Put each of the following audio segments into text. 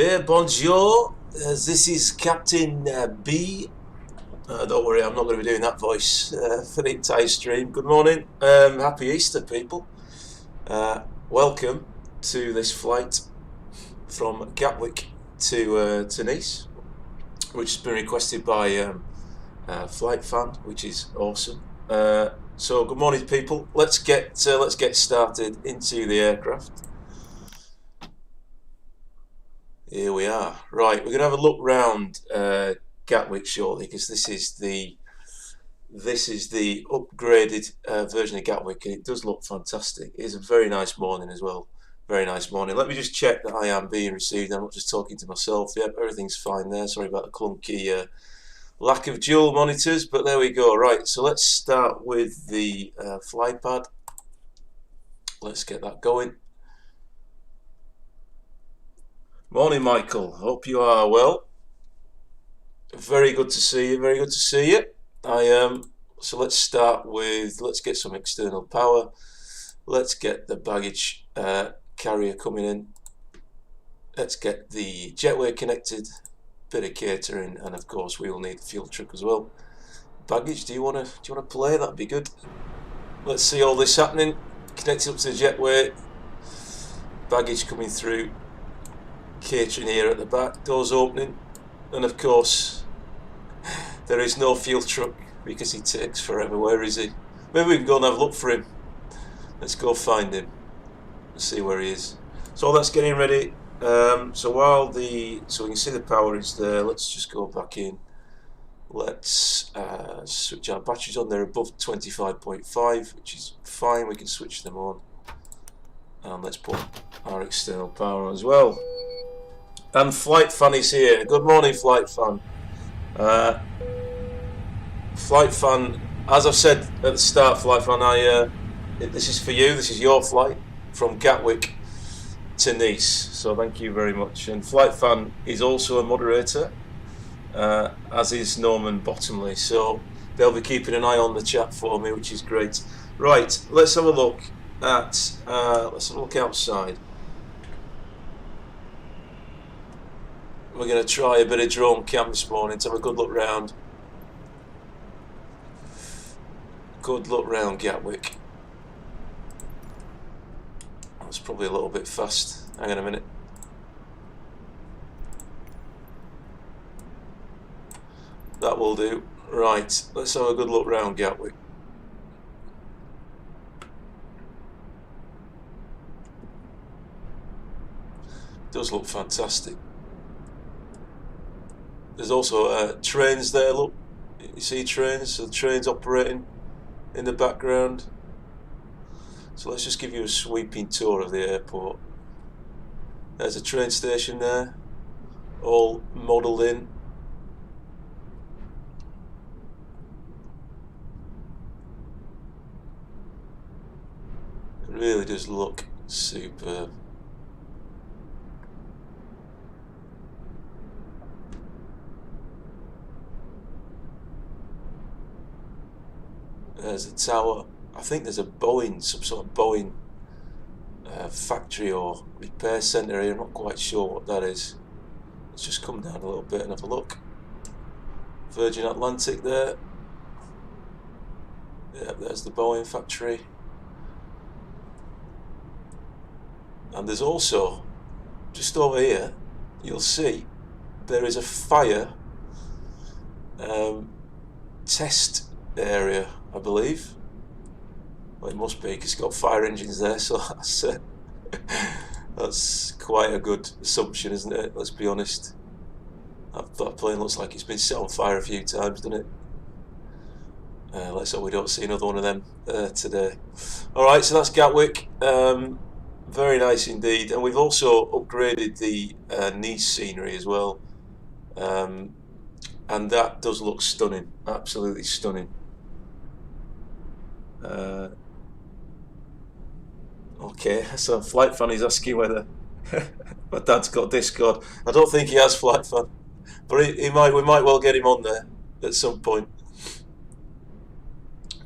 Bonjour, this is Captain B. Don't worry, I'm not going to be doing that voice for the entire stream. Good morning, happy Easter, people. Welcome to this flight from Gatwick to Nice, which has been requested by Flight Fan, which is awesome. So, good morning, people. Let's get started into the aircraft. Here we are. Right, we're going to have a look round Gatwick shortly, because this is the upgraded version of Gatwick, and it does look fantastic. It is a very nice morning as well. Very nice morning. Let me just check that I am being received. I'm not just talking to myself. Yep, everything's fine there. Sorry about the clunky lack of dual monitors, but there we go. Right, so let's start with the flypad. Let's get that going. Morning, Michael. Hope you are well. Very good to see you. Very good to see you. So let's start with, let's get some external power. Let's get the baggage carrier coming in. Let's get the jetway connected. Bit of catering, and of course we will need the fuel truck as well. Baggage. Do you want to play? That'd be good. Let's see all this happening. Connected up to the jetway. Baggage coming through. Catering here at the back, doors opening, and of course there is no fuel truck because he takes forever. Where is he? Maybe we can go and have a look for him. Let's go find him. Let's see where he is. So that's getting ready. So we can see the power is there. Let's just go back in. Let's switch our batteries on. They're above 25.5, which is fine. We can switch them on, and let's put our external power on as well. And Flight Fan is here. Good morning, Flight Fan. Flight Fan, as I've said at the start, Flight Fan, this is for you. This is your flight from Gatwick to Nice. So thank you very much. And Flight Fan is also a moderator, as is Norman Bottomley. So they'll be keeping an eye on the chat for me, which is great. Right, let's have a look at. Let's have a look outside. We're going to try a bit of drone cam this morning to have a good look round. Good look round Gatwick. That's probably a little bit fast. Hang on a minute. That will do. Right, let's have a good look round Gatwick. Does look fantastic. There's also trains there, look, you see trains, so the trains operating in the background. So let's just give you a sweeping tour of the airport. There's a train station there, all modelled in. It really does look superb. There's a tower. I think there's a Boeing, some sort of Boeing factory or repair centre here. I'm not quite sure what that is. Let's just come down a little bit and have a look. Virgin Atlantic there. Yeah, there's the Boeing factory. And there's also, just over here, you'll see there is a fire test area, I believe. Well, it must be because it's got fire engines there, so that's quite a good assumption, isn't it? Let's be honest. That plane looks like it's been set on fire a few times, doesn't it? Let's hope we don't see another one of them today. Alright, so that's Gatwick. Very nice indeed. And we've also upgraded the Nice scenery as well. And that does look stunning. Absolutely stunning. Okay, so Flight Fan is asking whether my dad's got Discord. I don't think he has, Flight Fan, but we might well get him on there at some point.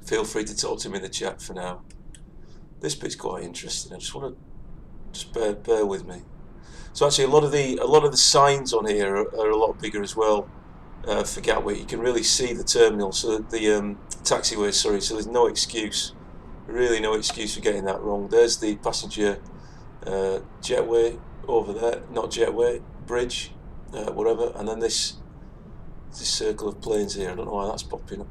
Feel free to talk to him in the chat for now. This bit's quite interesting. I just want to bear with me. So actually, a lot of the signs on here are a lot bigger as well for Gatwick. You can really see the terminal, so the taxiway. Sorry, so there's no excuse, really no excuse for getting that wrong. There's the passenger jetway over there, not jetway, bridge, whatever, and then this circle of planes here. I don't know why that's popping up.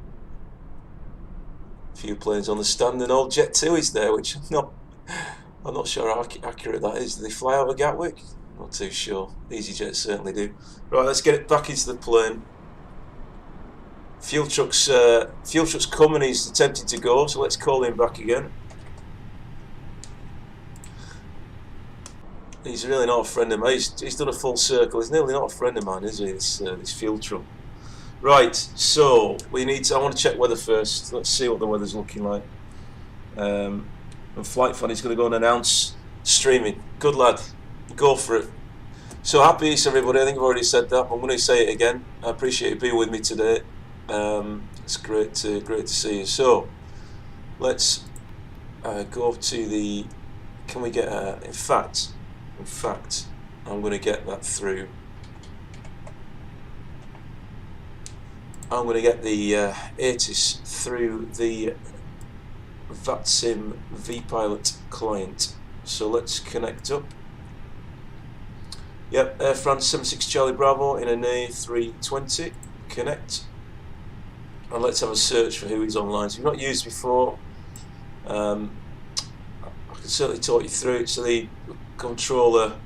A few planes on the stand, and old Jet 2 is there, which I'm not sure how accurate that is. Do they fly out of Gatwick? Not too sure. EasyJet certainly do. Right, let's get it back into the plane. Fuel truck's coming. He's attempting to go, so let's call him back again. He's really not a friend of mine. He's done a full circle. He's nearly not a friend of mine, is he? This fuel truck. Right, so we need to. I want to check weather first. Let's see what the weather's looking like. And Flight Fan is going to go and announce streaming. Good lad, go for it. So happy Easter, everybody. I think I've already said that, but I'm going to say it again. I appreciate you being with me today. It's great to see you. So let's go to the. Can we get? In fact, I'm going to get that through. I'm going to get the ATIS through the VATSIM vPilot client. So let's connect up. Yep, Air France 76 Charlie Bravo in an A320. Connect. And let's have a search for who is online. So if you've not used before, I can certainly talk you through it. So the controller.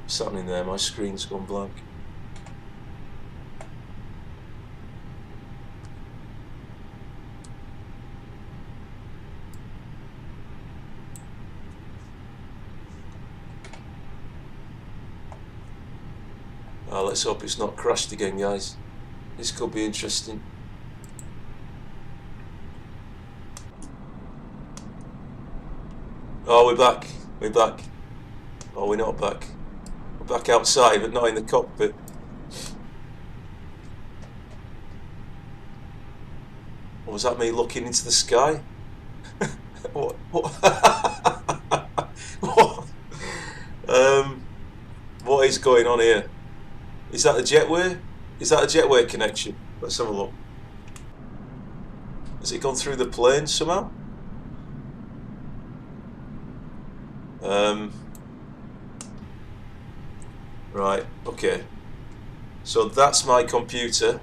What's happening there? My screen's gone blank. Let's hope it's not crashed again, guys. This could be interesting. Oh, we're back. We're back. Oh, we're not back. We're back outside, but not in the cockpit. Or was that me looking into the sky? What? What is going on here? Is that a jetway? Is that a jetway connection? Let's have a look. Has it gone through the plane somehow? Right, okay. So that's my computer.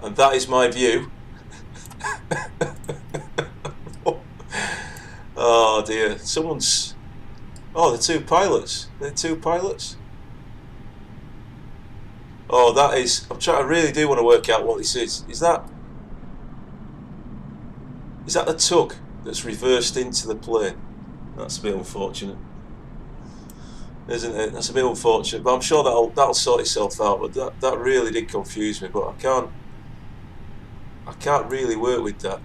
And that is my view. Oh dear, someone's. Oh, the two pilots. They're two pilots. Oh, that is. I really do want to work out what this is. Is that the tug that's reversed into the plane? That's a bit unfortunate, isn't it? That's a bit unfortunate, but I'm sure that'll sort itself out. But that really did confuse me. But I can't really work with that.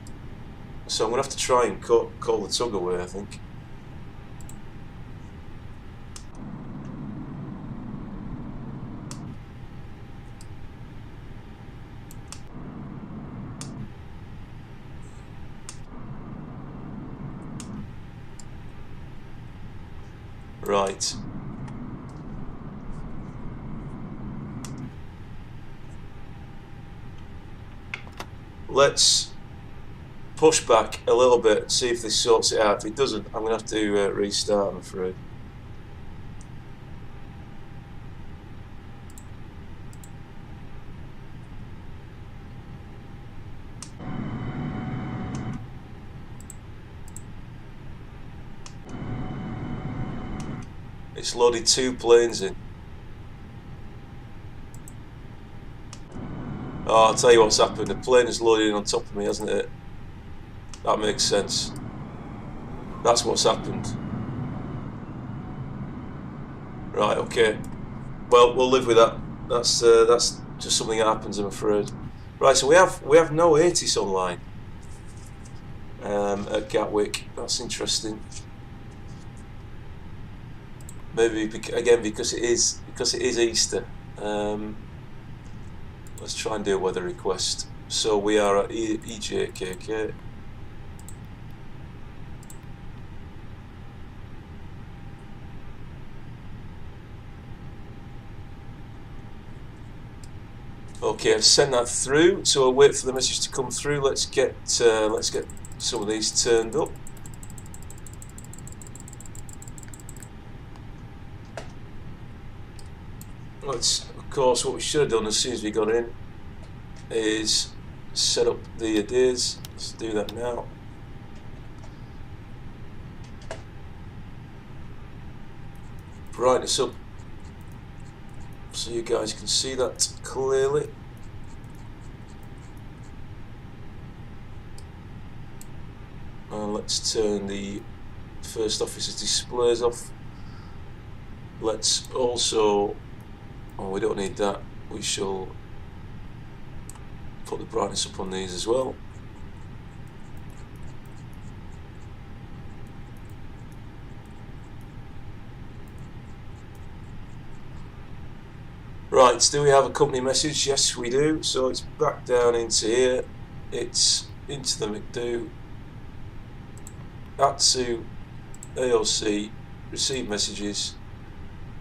So I'm going to have to try and call the tug away, I think. Right. Let's push back a little bit, see if this sorts it out. If it doesn't, I'm going to have to restart, I'm afraid. It's loaded two planes in. Oh, I'll tell you what's happened. The plane is loaded in on top of me, hasn't it? That makes sense. That's what's happened. Right, okay. Well, we'll live with that. That's just something that happens, I'm afraid. Right, so we have no ATIS online at Gatwick. That's interesting. Maybe again because it is Easter. Let's try and do a weather request. So we are at EJKK. Okay, I've sent that through, so I'll wait for the message to come through. Let's get some of these turned up. Of course, what we should have done as soon as we got in is set up the addons. Let's do that now. Brightness up so you guys can see that clearly. And let's turn the first officer's displays off. Let's also, oh, we don't need that, we shall put the brightness up on these as well. Right, do we have a company message? Yes, we do. So it's back down into here. It's into the McDo. Atsu, AOC, receive messages,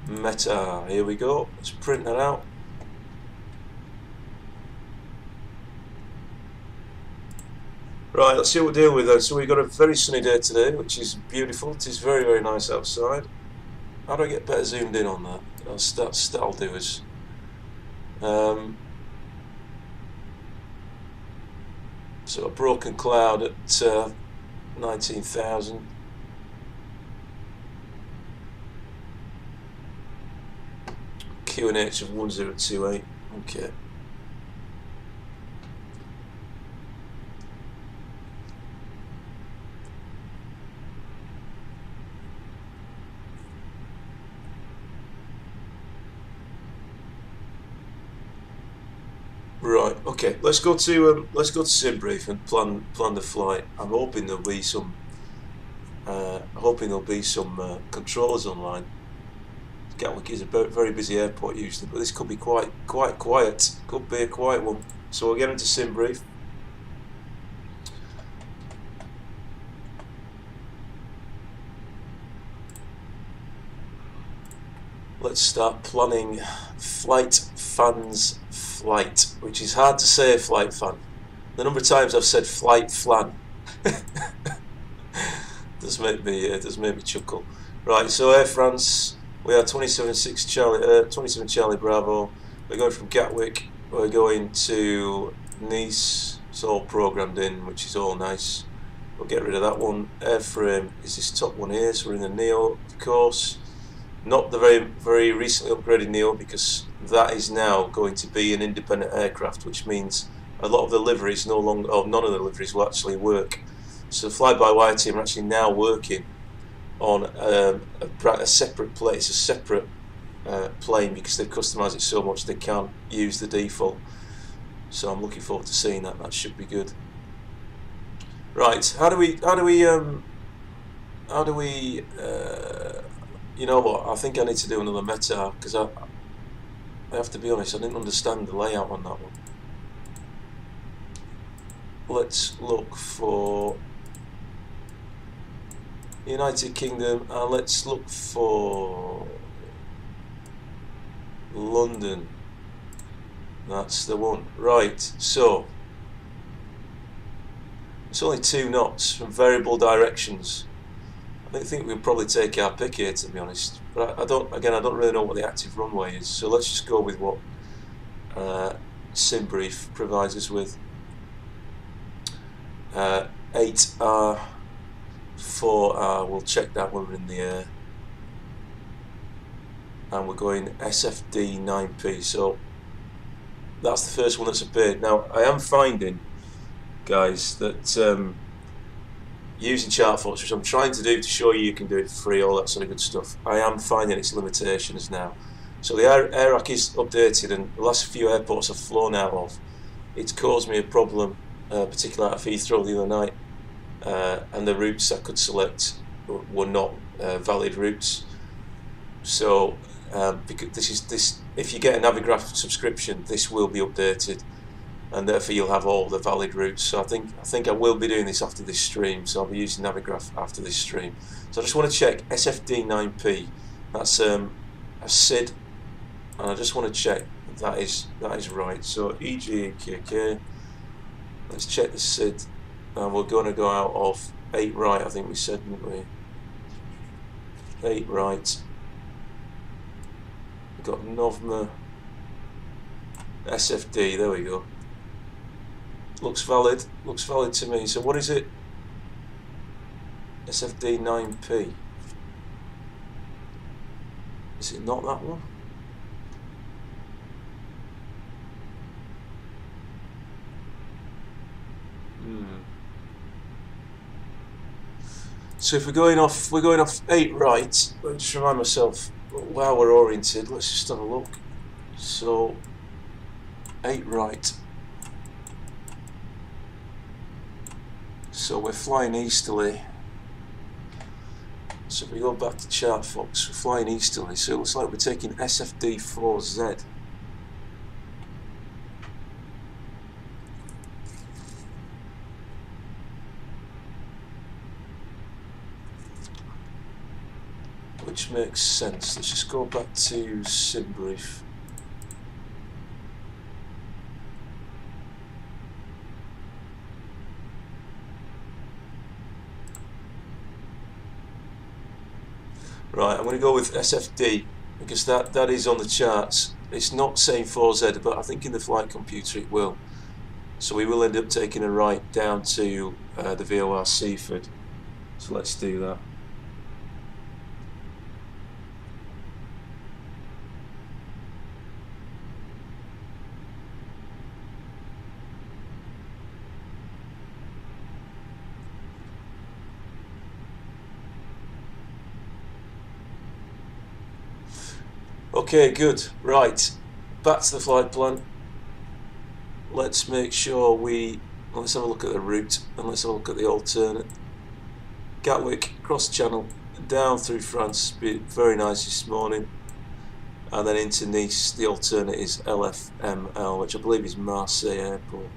Meta. Here we go. Let's print that out. Right, let's see what we're dealing with then. So we've got a very sunny day today, which is beautiful. It is very, very nice outside. How do I get better zoomed in on that? That'll do us. So a broken cloud at 19,000. QNH of 1028. Okay. Right. Okay. Let's go to SimBrief and plan the flight. I'm hoping there'll be some. Controllers online. Gatwick is a very busy airport usually, but this could be quite quiet. Could be a quiet one. So we'll get into SimBrief. Let's start planning flight fans flight, which is hard to say, flight fan. The number of times I've said flight flan does make me chuckle. Right, so Air France, we are 27 Charlie Bravo. We're going from Gatwick. We're going to Nice. It's all programmed in, which is all nice. We'll get rid of that one. Airframe is this top one here, so we're in the Neo, of course. Not the very recently upgraded Neo, because that is now going to be an independent aircraft, which means a lot of the liveries no longer, or none of the liveries will actually work. So the FlyByWire team are actually now working on a separate plane. It's a separate plane because they've customised it so much they can't use the default. So I'm looking forward to seeing that. That should be good. Right, how do we you know what, I think I need to do another meta, because I have to be honest, I didn't understand the layout on that one. Let's look for United Kingdom, and let's look for London. That's the one. Right, so it's only 2 knots from variable directions. I think we'll probably take our pick here, to be honest. But I don't really know what the active runway is. So let's just go with what SimBrief provides us with. 8R, 4R. We'll check that when we're in the air. And we're going SFD 9P. So that's the first one that's appeared. Now I am finding, guys, that using ChartForce, which I'm trying to do to show you can do it for free, all that sort of good stuff, I am finding its limitations now. So the AirRack is updated, and the last few airports I've flown out of, it's caused me a problem, particularly out of Heathrow the other night, and the routes I could select were not valid routes. So because this. If you get a Navigraph subscription, this will be updated, and therefore you'll have all the valid routes. So I think I will be doing this after this stream. So I'll be using Navigraph after this stream. So I just want to check SFD9P. That's a SID, and I just want to check that is right. So EGKK. Let's check the SID, and we're going to go out of 8 right. I think we said, didn't we? 8 right. We've got Novma SFD. There we go. Looks valid to me. So what is it? SFD 9P. Is it not that one? So if we're going off 8 right. Let's just remind myself while we're oriented. Let's just have a look. So 8 right. So we're flying easterly. So if we go back to chart Fox, we're flying easterly. So it looks like we're taking SFD 4Z. Which makes sense. Let's just go back to SimBrief. Right, I'm going to go with SFD because that is on the charts. It's not saying 4Z, but I think in the flight computer it will. So we will end up taking a right down to the VOR Seaford. So let's do that. Okay, good. Right, back to the flight plan. Let's make sure let's have a look at the route and let's have a look at the alternate. Gatwick, cross channel, down through France, been very nice this morning, and then into Nice. The alternate is LFML, which I believe is Marseille Airport.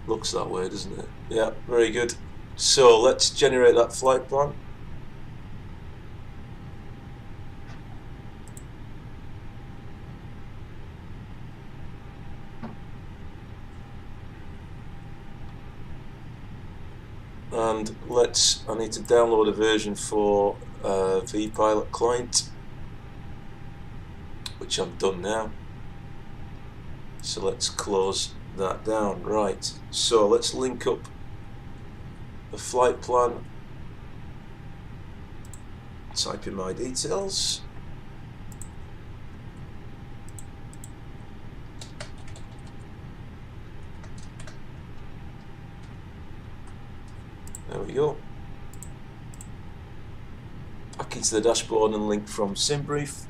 Looks that way, doesn't it? Yeah, very good. So let's generate that flight plan. And I need to download a version for vPilot client, which I've done now. So let's close that down. Right, so let's link up the flight plan, type in my details. There we go. Back into the dashboard and link from SimBrief.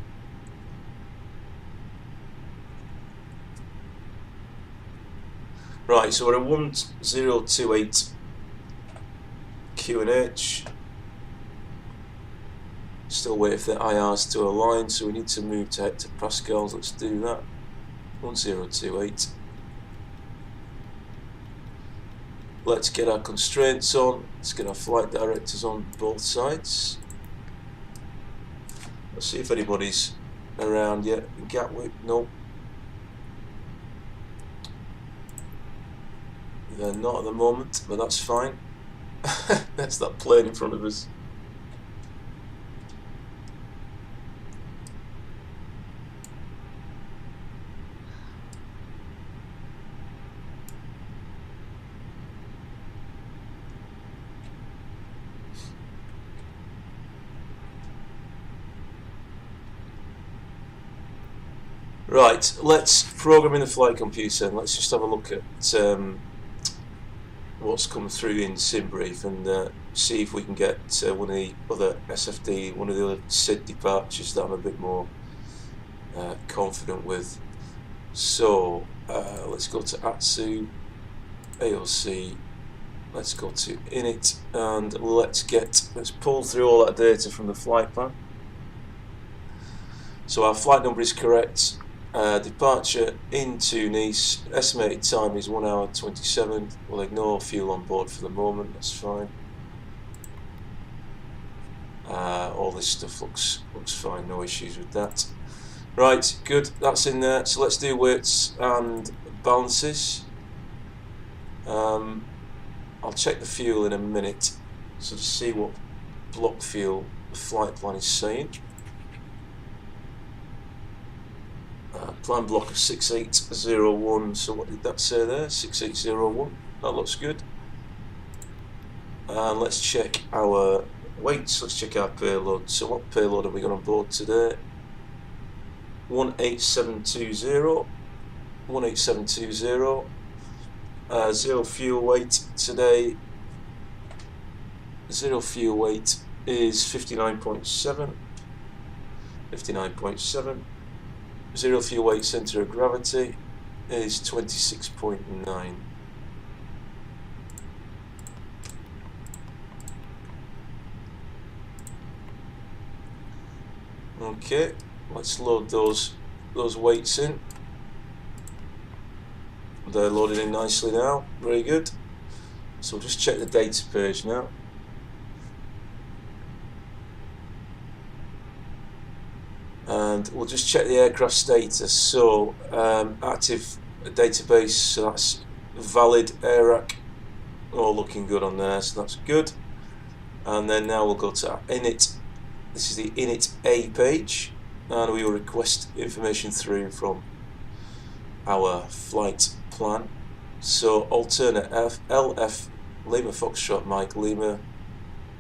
Right, so we're at 1028 QNH. Still waiting for the IRs to align, so we need to move to hectopascals. Let's do that. 1028. Let's get our constraints on. Let's get our flight directors on both sides. Let's see if anybody's around yet. Gatwick, no. They're not at the moment, but that's fine. That's that plane in front of us. Right, let's program in the flight computer and let's just have a look at what's come through in SimBrief and see if we can get one of the other SFD, one of the other SID departures that I'm a bit more confident with. So let's go to ATSU, AOC, let's go to init and let's pull through all that data from the flight plan. So our flight number is correct. Departure into Nice, estimated time is 1 hour 27. We'll ignore fuel on board for the moment, that's fine. All this stuff looks fine, no issues with that. Right, good, that's in there. So let's do weights and balances. I'll check the fuel in a minute, so to see what block fuel the flight plan is saying. Plan block of 6801, so what did that say there? 6801, that looks good. And let's check our weights, let's check our payload. So what payload have we got on board today? 18720, 18720. Zero fuel weight today. Zero fuel weight is 59.7. 59.7. Zero fuel weight center of gravity is 26.9. Okay, let's load those weights in. They're loaded in nicely now, very good. So we'll just check the data page now. And we'll just check the aircraft status. So active database, so that's valid AIRAC, all looking good on there, so that's good. And then now we'll go to our init. This is the init A page, and we will request information through from our flight plan. So alternate LF Lima Foxtrot Mike Lima,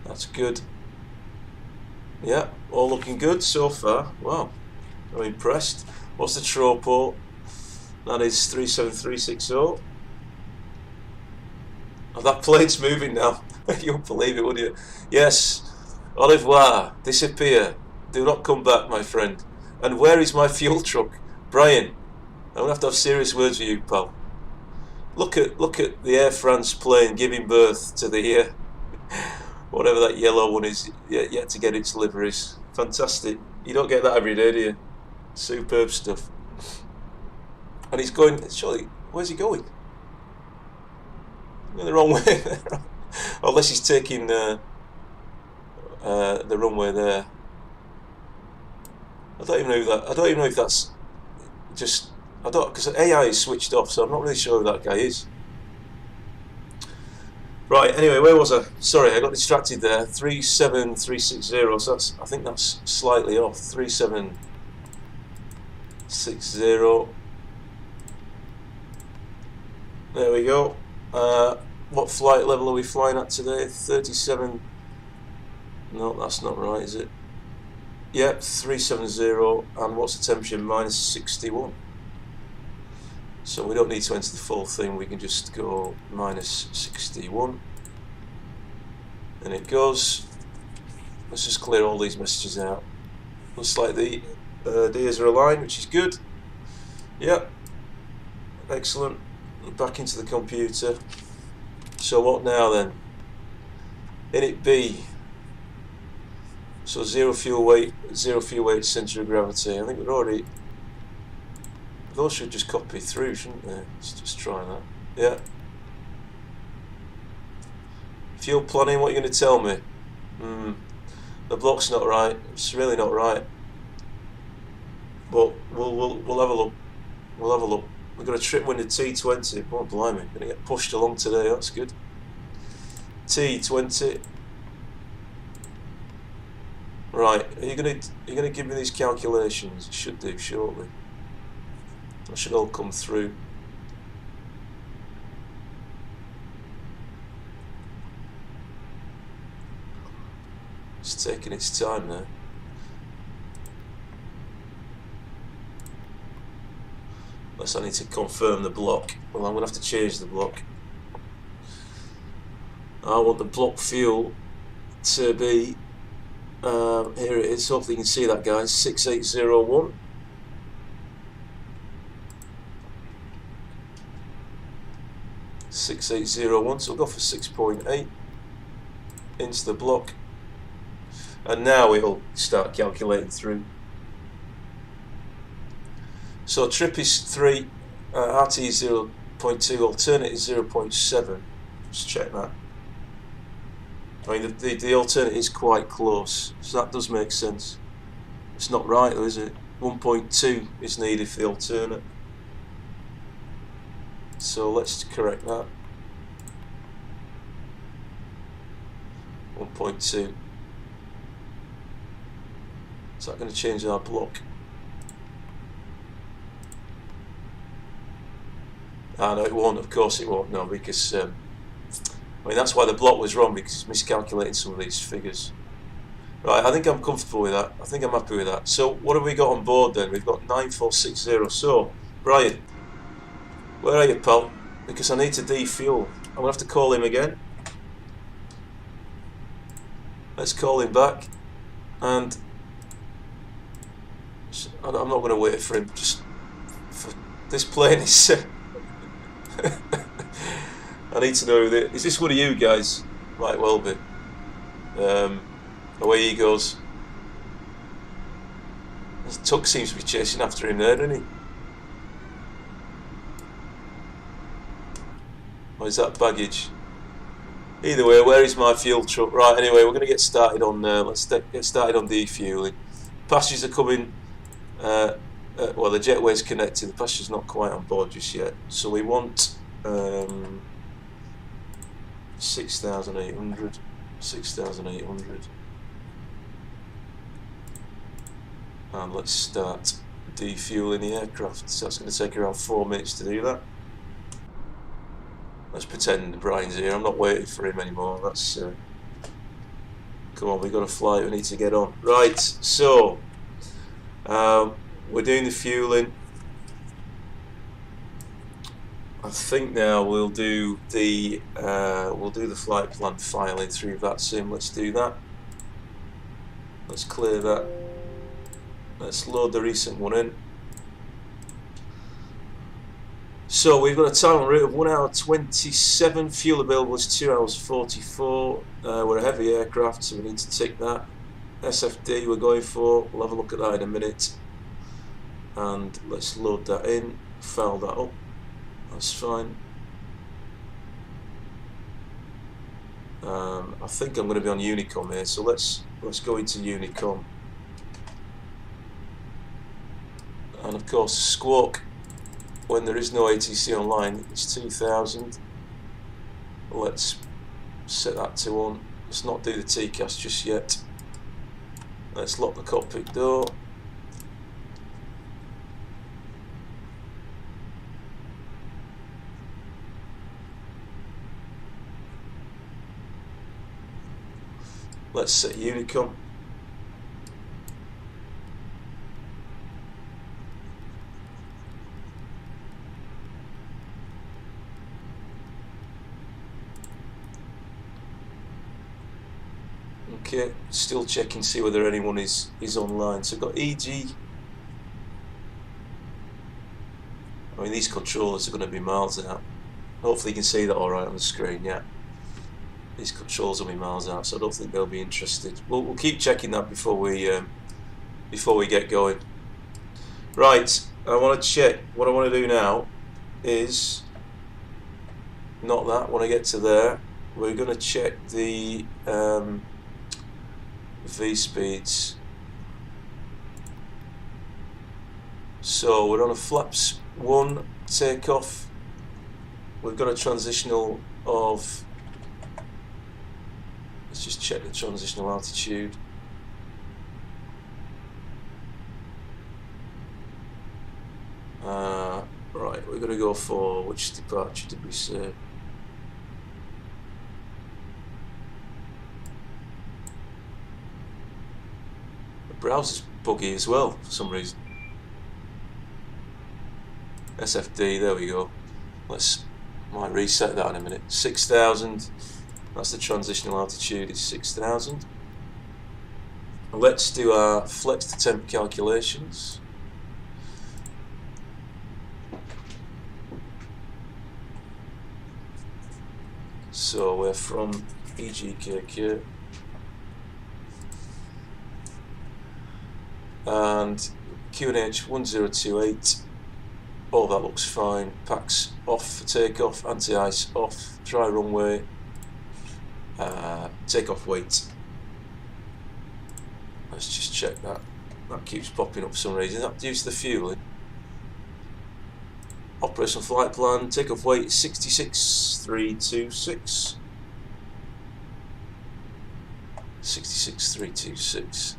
that's good. Yeah, all looking good so far. Wow, I'm impressed. What's the tropo? That is 37360. Oh, that plane's moving now. You won't believe it, would you? Yes. Au revoir. Disappear. Do not come back, my friend. And where is my fuel truck? Brian, I'm going to have serious words with you, pal. Look at the Air France plane giving birth to the whatever that yellow one is, yet to get its liveries. Fantastic. You don't get that every day, do you? Superb stuff. And he's going, surely, where's he going? Going the wrong way. Unless he's taking the runway there. I don't even know if that's just, because AI is switched off, so I'm not really sure who that guy is. Right, anyway, where was I? Sorry, I got distracted there. 37360, so I think that's slightly off. 3760. There we go. What flight level are we flying at today? 37. No, that's not right, is it? Yep, 370. And what's the temperature? -61. So we don't need to enter the full thing, we can just go -61. And it goes. Let's just clear all these messages out. Looks like the Ds are aligned, which is good. Yep. Excellent. Back into the computer. So what now then? Init B. So zero fuel weight, center of gravity. I think we're already. Those should just copy through, shouldn't they? Let's just try that. Yeah. Fuel planning, what are you going to tell me? The block's not right. It's really not right. But we'll have a look. We'll have a look. We've got a trip winner T20. Oh blimey, going to get pushed along today. That's good. T20. Right. Are you going to give me these calculations? You should do shortly. That should all come through. It's taking its time now. Unless I need to confirm the block. Well, I'm going to have to change the block. I want the block fuel to be, here it is, hopefully you can see that, guys, 6801. 6801, so we'll go for 6.8 into the block, and now it'll start calculating through. So trip is 3, RT is 0.2, alternate is 0.7. Let's check that. I mean, the alternate is quite close, so that does make sense. It's not right though, is it? 1.2 is needed for the alternate. So let's correct that. 1.2. Is that going to change our block? Ah, no, it won't. Of course it won't. No, because I mean, that's why the block was wrong, because it's miscalculating some of these figures. Right, I think I'm comfortable with that. I think I'm happy with that. So what have we got on board then? We've got 9460. So, Brian, where are you, pal? Because I need to defuel. I'm going to have to call him again. Let's call him back. And I'm not going to wait for him. Just for this plane is... I need to know, is this one of you guys? Might well be. Away he goes. Tug seems to be chasing after him there, doesn't he? Or is that baggage? Either way, where is my fuel truck? Right, anyway, we're going to get started on, let's get started on defueling. Passengers are coming, well, the jetway's connected, the passenger's not quite on board just yet. So we want 6,800, 6,800. And let's start defueling the aircraft. So that's going to take around 4 minutes to do that. Let's pretend Brian's here. I'm not waiting for him anymore. That's come on, we've got a flight. We need to get on. Right. So we're doing the fueling. I think now we'll do the flight plan filing through VATSIM. Let's do that. Let's clear that. Let's load the recent one in. So we've got a time rate of 1 hour 27. Fuel available is 2 hours 44. We're a heavy aircraft, so we need to tick that. SFD we're going for. We'll have a look at that in a minute. And let's load that in. File that up. That's fine. I think I'm going to be on Unicom here, so let's go into Unicom. And of course, squawk when there is no ATC online, it's 2000. Let's set that to 1. Let's not do the TCAS just yet. Let's lock the cockpit door. Let's set Unicom. Okay, still checking, see whether anyone is online. So I've got EG. I mean, these controllers are going to be miles out. Hopefully you can see that alright on the screen, yeah. These controls will be miles out, so I don't think they'll be interested. We'll keep checking that before we get going. Right, I want to check. What I want to do now is not that. When I get to there, we're going to check the V speeds. So we're on a flaps 1 takeoff. We've got a transitional of, let's just check the transitional altitude. Right, we're going to go for, which departure did we say? The browser's buggy as well for some reason. SFD, there we go. Might reset that in a minute. 6,000. That's the transitional altitude, is 6,000. Let's do our flex to temp calculations. So we're from EGKK and QNH 1028. All that looks fine. Packs off for takeoff, anti-ice off, dry runway, takeoff weight. Let's just check that. That keeps popping up for some reason. That due to the fueling. Operational flight plan, takeoff weight 66,326. 66,326.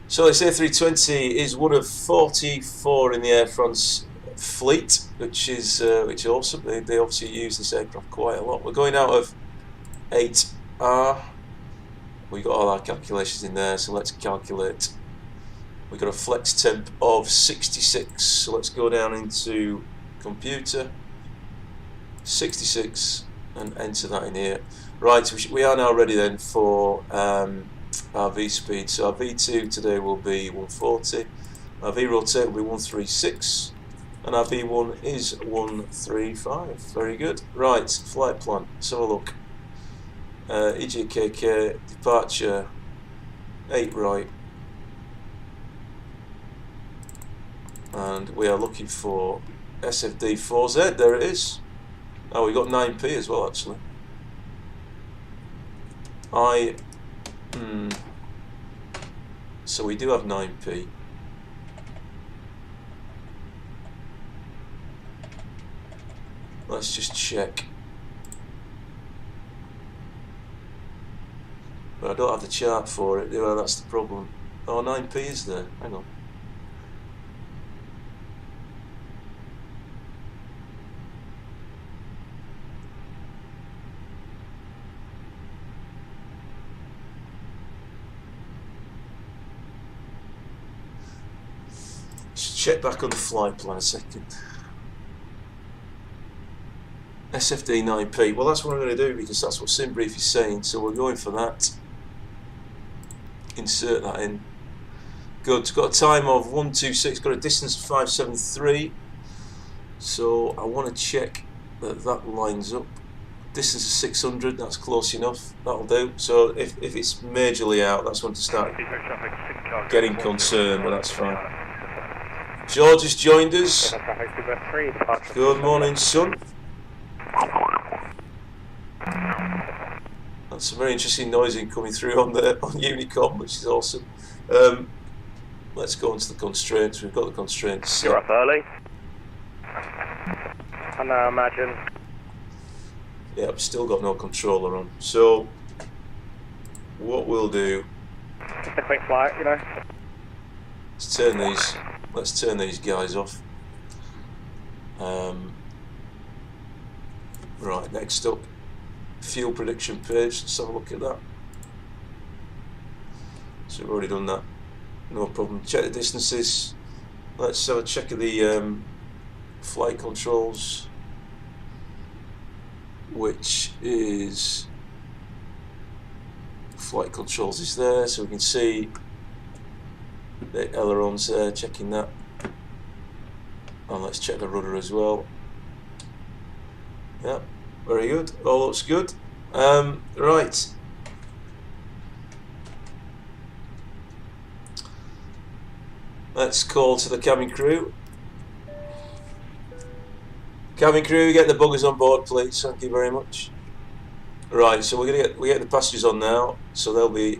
So this A320 is one of 44 in the Air France fleet, which is awesome. They obviously use this aircraft quite a lot. We're going out of 8R. We got all our calculations in there, so let's calculate. We've got a flex temp of 66, so let's go down into computer, 66, and enter that in here. Right, we are now ready then for our V speed. So our V2 today will be 140, our V rotate will be 136, and our V1 is 135. Very good. Right, flight plan, let's have a look. EGKK, departure 8 right, and we are looking for SFD 4Z. There it is. Oh, we got 9p as well actually. So we do have 9p. Let's just check. But I don't have the chart for it, do I? That's the problem. Oh, 9p is there. Hang on. Just check back on the flight plan a second. SFD 9p. Well, that's what I'm going to do because that's what SimBrief is saying. So we're going for that. Insert that in. Good. It's got a time of 126. Got a distance of 573. So I want to check that that lines up. Distance is 600. That's close enough. That'll do. So if it's majorly out, that's when to start getting concerned. But that's fine. George has joined us. Good morning, son. That's some very interesting noising coming through on Unicom, which is awesome. Let's go into the constraints. We've got the constraints. You're up early. I now imagine. Yeah, I've still got no controller on. So what we'll do? Just a quick flight, you know. Let's turn these guys off. Right, next up, fuel prediction page. Let's have a look at that. So we've already done that. No problem. Check the distances. Let's have a check of the flight controls, which is flight controls is there, so we can see the ailerons there. Checking that, and let's check the rudder as well. Yeah, very good. All looks good. Right. Let's call to the cabin crew. Cabin crew, get the buggers on board, please. Thank you very much. Right, so we get the passengers on now, so they'll be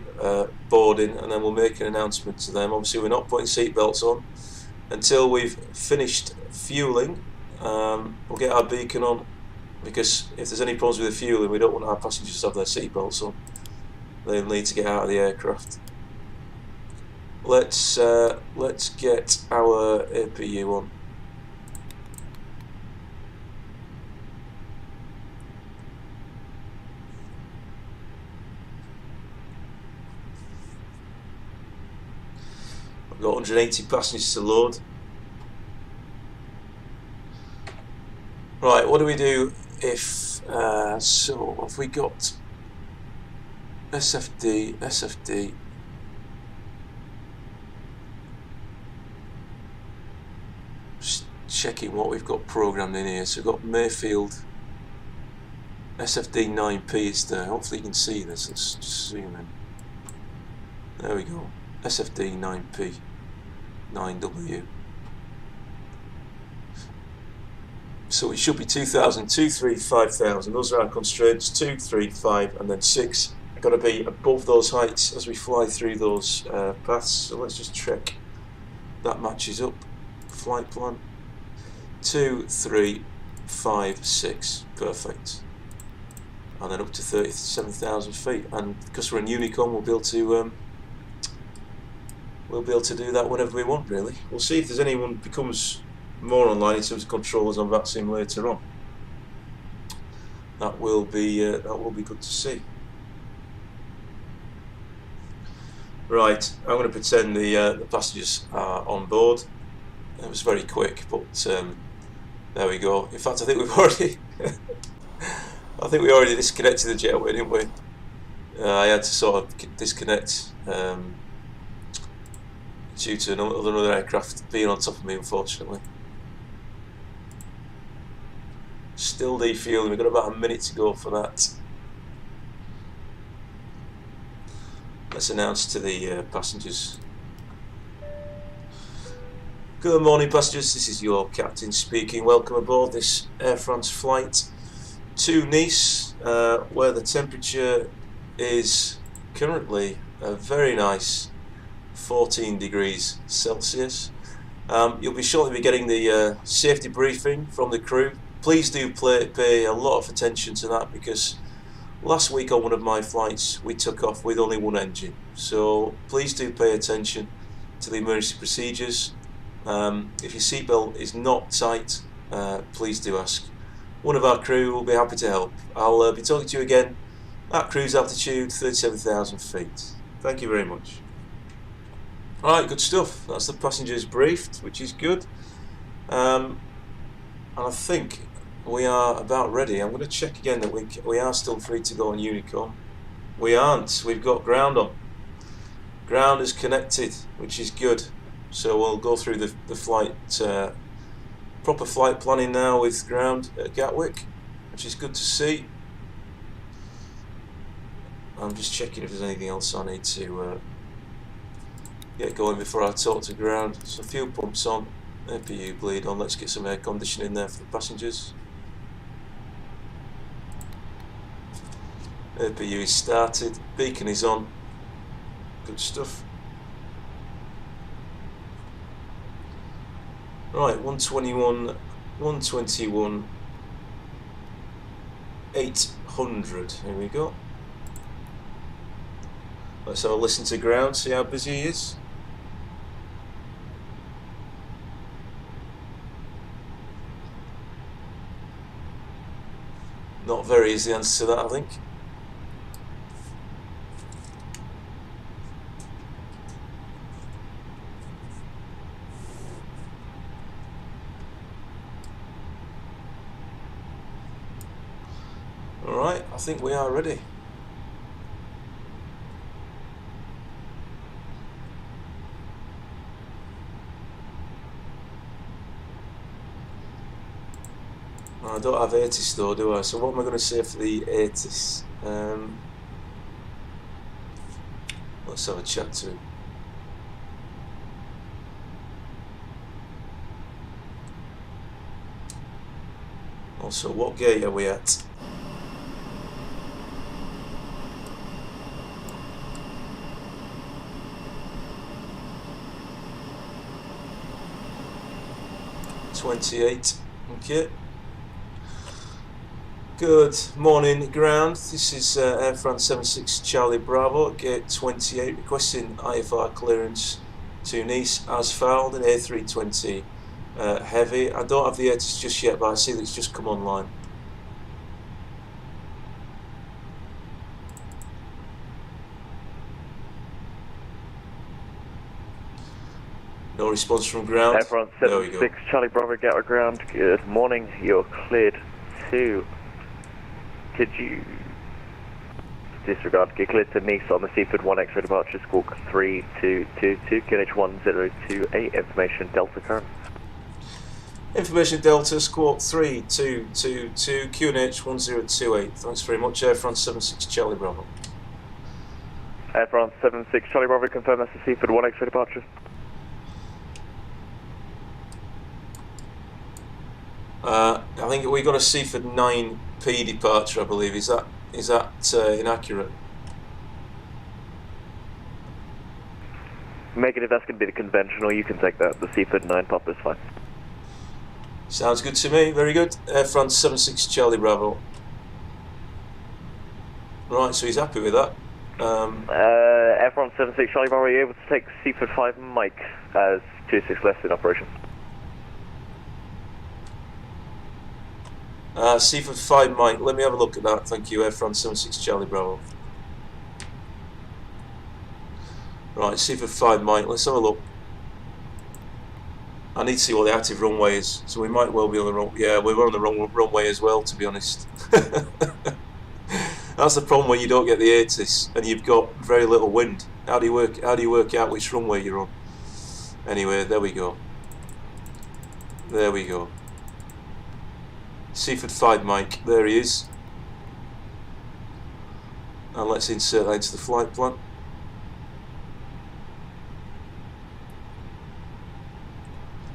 boarding, and then we'll make an announcement to them. Obviously, we're not putting seatbelts on until we've finished fueling. We'll get our beacon on, because if there's any problems with the fueling, we don't want our passengers to have their seatbelts on. They'll need to get out of the aircraft. Let's get our APU on. I've got 180 passengers to load. Right, what do we do if so have we got SFD checking what we've got programmed in here. So we've got Mayfield SFD 9P is there. Hopefully you can see this. Let's just zoom in. There we go. SFD 9P 9W. So it should be 2,000, 2, 3, 5,000. Those are our constraints. 2, 3, 5, and then 6. Got to be above those heights as we fly through those paths. So let's just check that matches up. Flight plan. 2, 3, 5, 6. Perfect. And then up to 37,000 feet. And because we're in Unicorn, we'll be able to do that whenever we want. Really. We'll see if there's anyone becomes more online in terms of controllers on VATSIM later on. That will be good to see. Right, I'm going to pretend the passengers are on board. It was very quick, but there we go. In fact, I think we've already disconnected the jetway, didn't we? I had to sort of disconnect due to another aircraft being on top of me, unfortunately. Still defueling. We've got about a minute to go for that. Let's announce to the passengers. Good morning, passengers. This is your captain speaking. Welcome aboard this Air France flight to Nice, where the temperature is currently a very nice 14 degrees Celsius. You'll be shortly getting the safety briefing from the crew. Please do pay a lot of attention to that, because last week on one of my flights we took off with only one engine. So please do pay attention to the emergency procedures. If your seatbelt is not tight, please do ask. One of our crew will be happy to help. I'll be talking to you again at cruise altitude 37,000 feet. Thank you very much. Alright, good stuff. That's the passengers briefed, which is good. And I think we are about ready. I'm going to check again that we are still free to go on Unicorn. We aren't. We've got ground on. Ground is connected, which is good. So we'll go through the flight, proper flight planning now with ground at Gatwick, which is good to see. I'm just checking if there's anything else I need to get going before I talk to ground. So fuel pumps on, APU bleed on. Let's get some air conditioning there for the passengers. APU is started, beacon is on. Good stuff. Right, 121, 800. Here we go. Let's have a listen to ground, see how busy he is. Not very is the answer to that, I think. Alright, I think we are ready. I don't have ATIS though, do I? So what am I going to say for the ATIS? Let's have a chat to him. Also, what gate are we at? Okay. Good morning, ground. This is Air France 76 Charlie Bravo, gate 28, requesting IFR clearance to Nice as filed in A320 heavy. I don't have the ATIS just yet, but I see that it's just come online. No response from ground. Air France 76 Charlie Bravo, Gatwick ground. Good morning. You're cleared to. Could you disregard? Get cleared to Nice on the Seaford 1 X-ray departure, squawk 3222, QNH 1028, information Delta current. Information Delta, squawk 3222, QNH 1028. Thanks very much, Air France 76 Charlie Bravo. Air France 76 Charlie Bravo, confirm that's the Seaford 1X for departure. I think we got a Seaford 9P departure, I believe. Is that inaccurate? Negative, that's going to be the conventional. You can take that. The Seaford 9 pop is fine. Sounds good to me. Very good. Air France 76 Charlie Bravo. Right, so he's happy with that. Air France 76 Charlie Bravo, are you able to take Seaford 5 Mike as 26 left in operation? Seaford 5 Mike, let me have a look at that. Thank you, Air France 76 Charlie Bravo. Right, Seaford 5 Mike, let's have a look. I need to see what the active runway is, so we might well be on the wrong. Yeah, we were on the wrong runway as well, to be honest. That's the problem when you don't get the ATIS and you've got very little wind. How do you work out which runway you're on? Anyway, there we go. There we go. Seaford 5 Mike, there he is. And let's insert that into the flight plan.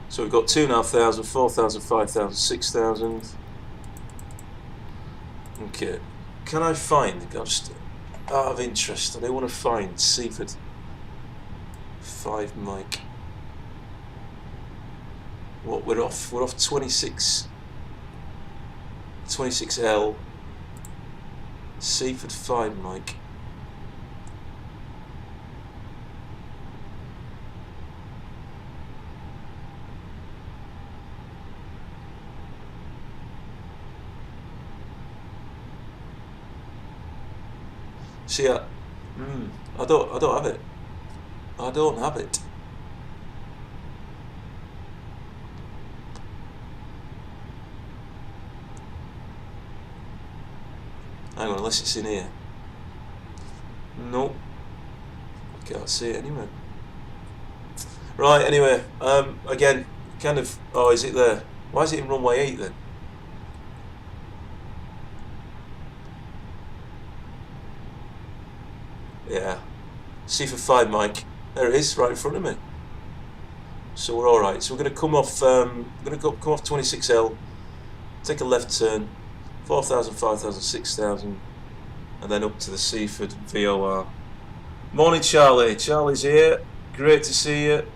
So we've got 2,500, 4,000, 5,000, 6,000. Okay. Can I find, just out of interest, I want to find Seaford 5 Mike. What, we're off 26L, Seaford 5 Mike. See, I don't have it. I don't have it. Hang on, unless it's in here. Nope. Can't see it anywhere. Right, anyway, again, kind of, oh, is it there? Why is it in runway 8 then? Yeah. Seaford 5 Mike. There it is, right in front of me. So we're alright. So we're going to come off, come off 26L, take a left turn, 4,000, 5,000, 6,000, and then up to the Seaford VOR. Morning, Charlie. Charlie's here. Great to see you.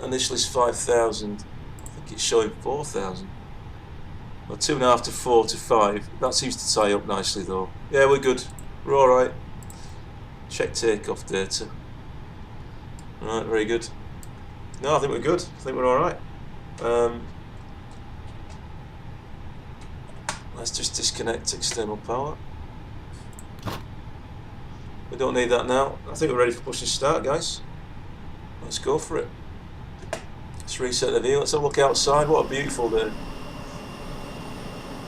Initially it's 5,000. I think it's showing 4,000. Well, 2.5 to 4 to 5. That seems to tie up nicely though. Yeah, we're good. We're alright. Check takeoff data. Alright, very good. No, I think we're good. I think we're alright. Let's just disconnect external power. We don't need that now. I think we're ready for push and start, guys. Let's go for it. Let's reset the view. Let's have a look outside. What a beautiful day.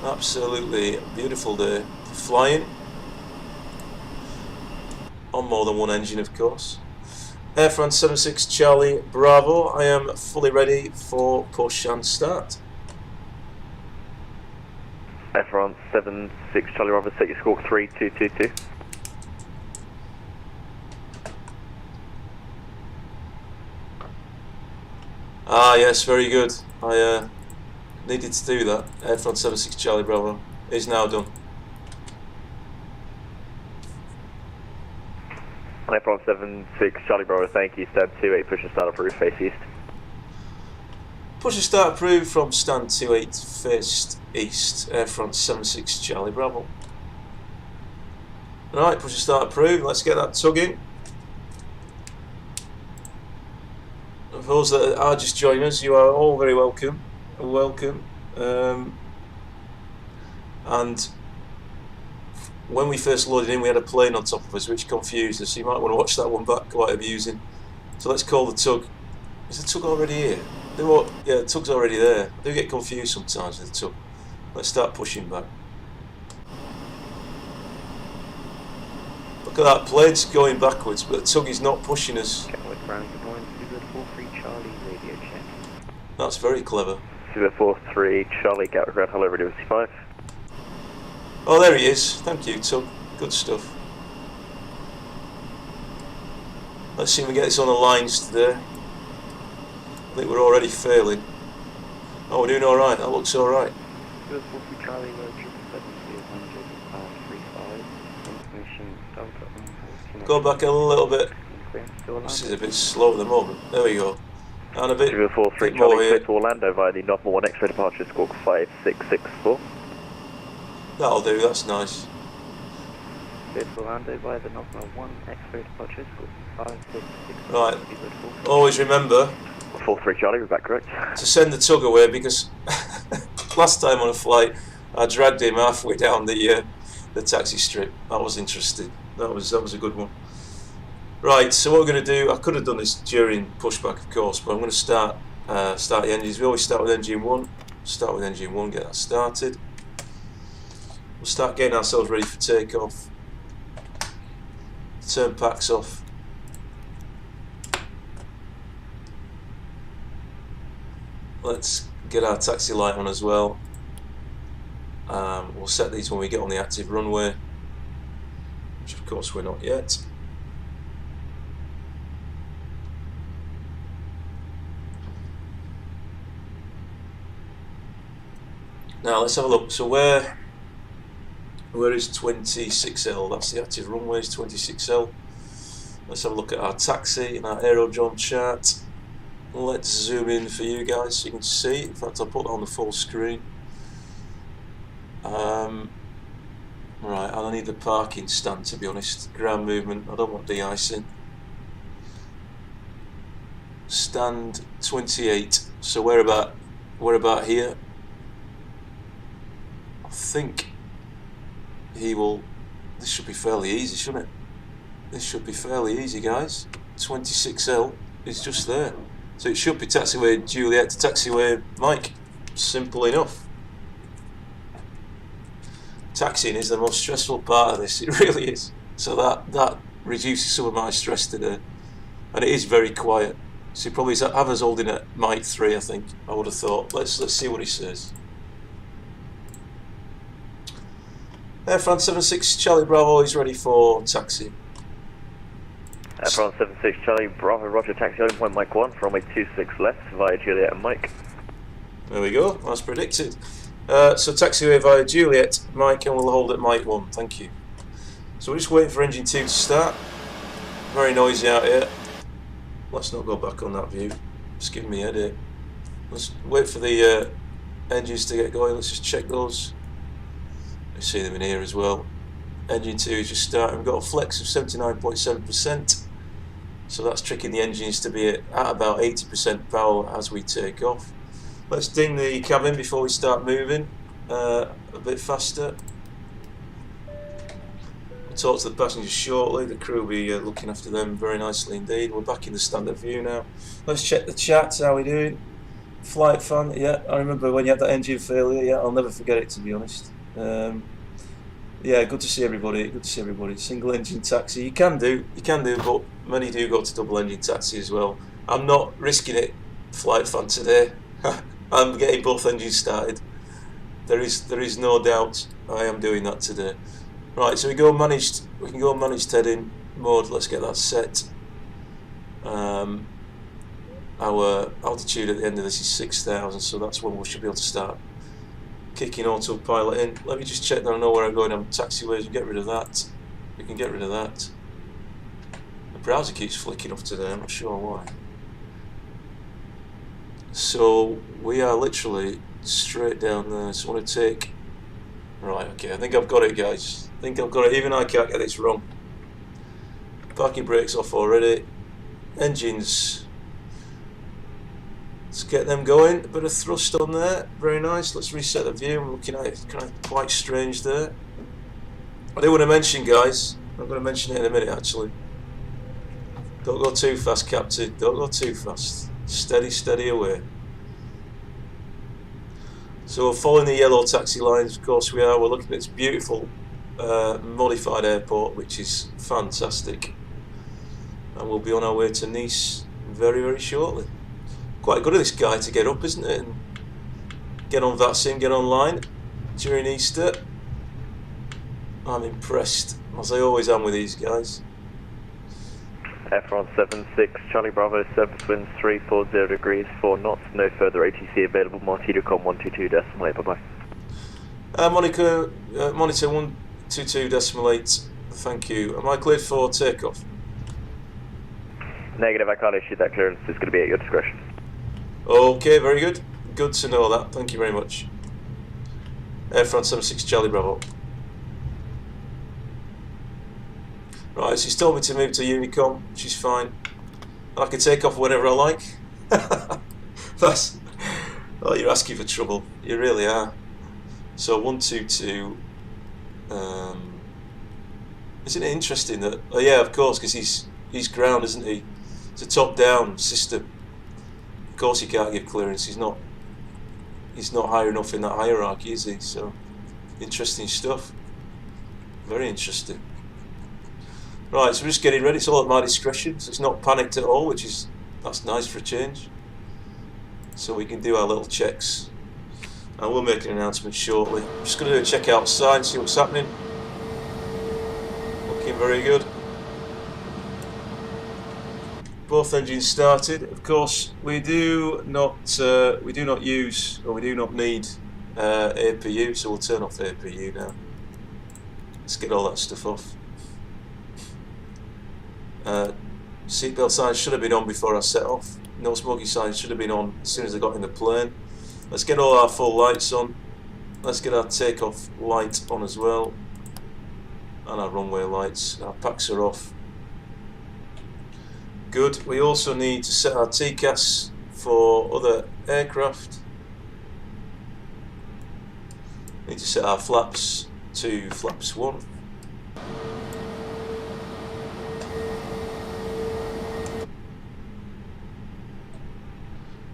Absolutely beautiful day for flying. On more than one engine, of course. Air France 76 Charlie Bravo. I am fully ready for push and start. Air France 76 Charlie Bravo, set your squawk 3222. Ah, yes, very good. I needed to do that. Air France 76 Charlie Bravo is now done. Air France 76 Charlie Bravo, thank you. Stand 28, push and start approved, face east. Push and start approved from stand 28, face east. Air France 76 Charlie Bravo. Right, push and start approved. Let's get that tug in. For those that are just joining us, you are all very welcome. Welcome. And when we first loaded in, we had a plane on top of us, which confused us. So you might want to watch that one back, quite amusing. So let's call the tug. Is the tug already here? Yeah, the tug's already there. I do get confused sometimes with the tug. Let's start pushing back. Look at that, plane's going backwards, but the tug is not pushing us. That's very clever. 043 Charlie Gatwick ground, hello radio 55. Oh, there he is. Thank you, Tug. Good stuff. Let's see if we get this on the lines today. I think we're already failing. Oh, we're doing alright. That looks alright. 043 Charlie road 770 information Delta. Go back a little bit. This is a bit slow at the moment. There we go. And a bit, 043 bit more Charlie here. to Orlando via the Northern 1 X-ray departure squawk 5664. That'll do, that's nice. Orlando via the Northern 1 X-ray departure squawk 566. Right. Always remember 43 Charlie, we're back correct. to send the Tug away, because last time on a flight I dragged him halfway down the taxi strip. That was interesting. That was a good one. Right, so what we're going to do, I could have done this during pushback of course, but I'm going to start the engines. We always start with engine 1. Start with engine 1, get that started. We'll start getting ourselves ready for takeoff. Turn packs off. Let's get our taxi light on as well. We'll set these when we get on the active runway, which of course we're not yet. Now let's have a look. So where is 26L? That's the active runway, is 26L. Let's have a look at our taxi and our aerodrome chart. Let's zoom in for you guys so you can see. In fact, I'll put that on the full screen. Right, I need the parking stand, to be honest. Ground movement, I don't want de-icing. Stand 28. So we're about here. I think he will. This should be fairly easy, shouldn't it? This should be fairly easy, guys. 26L is just there. So it should be taxiway Juliet to taxiway Mike. Simple enough. Taxiing is the most stressful part of this, it really is. So that reduces some of my stress today. And it is very quiet. So he probably have us holding at Mike 3, I think. I would have thought. Let's see what he says. Air France 76 Charlie Bravo is ready for taxi. Air France 76 Charlie Bravo, roger, taxi holding point Mike 1, runway 26 left via Juliet and Mike. There we go, as predicted. So taxiway via Juliet, Mike, and we'll hold at Mike 1, thank you. So we're just waiting for engine 2 to start. Very noisy out here. Let's not go back on that view, it's giving me a headache. Let's wait for the engines to get going. Let's just check those. You see them in here as well. Engine 2 is just starting. We've got a flex of 79.7%, so that's tricking the engines to be at about 80% power as we take off. Let's ding the cabin before we start moving a bit faster. We'll talk to the passengers shortly. The crew will be looking after them very nicely indeed. We're back in the standard view now. Let's check the chat. How are we doing? Flight fan, yeah, I remember when you had that engine failure. Yeah, I'll never forget it, to be honest. Yeah, good to see everybody. Good to see everybody. Single engine taxi. You can do, but many do go to double engine taxi as well. I'm not risking it, flight fan, today. I'm getting both engines started. There is no doubt I am doing that today. Right, so we can go managed heading mode. Let's get that set. Our altitude at the end of this is 6,000, so that's when we should be able to start kicking autopilot in. Let me just check that I know where I'm going on taxiways and get rid of that. We can get rid of that. The browser keeps flicking off today, I'm not sure why. So we are literally straight down there. So I want to take. Right, okay, I think I've got it, guys. I think I've got it. Even I can't get this wrong. Parking brakes off already. Engines. Let's get them going. A bit of thrust on there. Very nice. Let's reset the view. I'm looking at it. Kind of quite strange there. I do want to mention, guys. I'm going to mention it in a minute, actually. Don't go too fast, Captain. Don't go too fast. Steady, steady away. So we're following the yellow taxi lines, of course we are. We're looking at this beautiful modified airport, which is fantastic. And we'll be on our way to Nice very, very shortly. Quite good of this guy to get up, isn't it? And get on VATSIM, get online during Easter. I'm impressed, as I always am with these guys. F176, Charlie Bravo, surface winds 340 degrees, 4 knots, no further ATC available, Martidacom 122.8, bye bye. Monitor 122.8, thank you. Am I cleared for takeoff? Negative, I can't issue that clearance, it's going to be at your discretion. Okay, very good. Good to know that, thank you very much. Air France 76 Charlie Bravo. Right, so he's told me to move to Unicom, which is fine. I can take off whenever I like. That's... Oh, you're asking for trouble. You really are. So 122. Isn't it interesting that? Oh yeah, of course, because he's ground, isn't he? It's a top-down system. Of course, he can't give clearance. He's not high enough in that hierarchy, is he? So interesting stuff. Very interesting. Right, so we're just getting ready. It's all at my discretion, so it's not panicked at all, that's nice for a change. So we can do our little checks. And we'll make an announcement shortly. I'm just going to do a check outside and see what's happening. Looking very good. Both engines started. Of course, we do not use, or we do not need APU, so we'll turn off APU now. Let's get all that stuff off. Seatbelt signs should have been on before I set off. No smoking signs should have been on as soon as I got in the plane. Let's get all our full lights on. Let's get our takeoff light on as well. And our runway lights. Our packs are off. Good. We also need to set our TCAS for other aircraft. We need to set our flaps to flaps 1.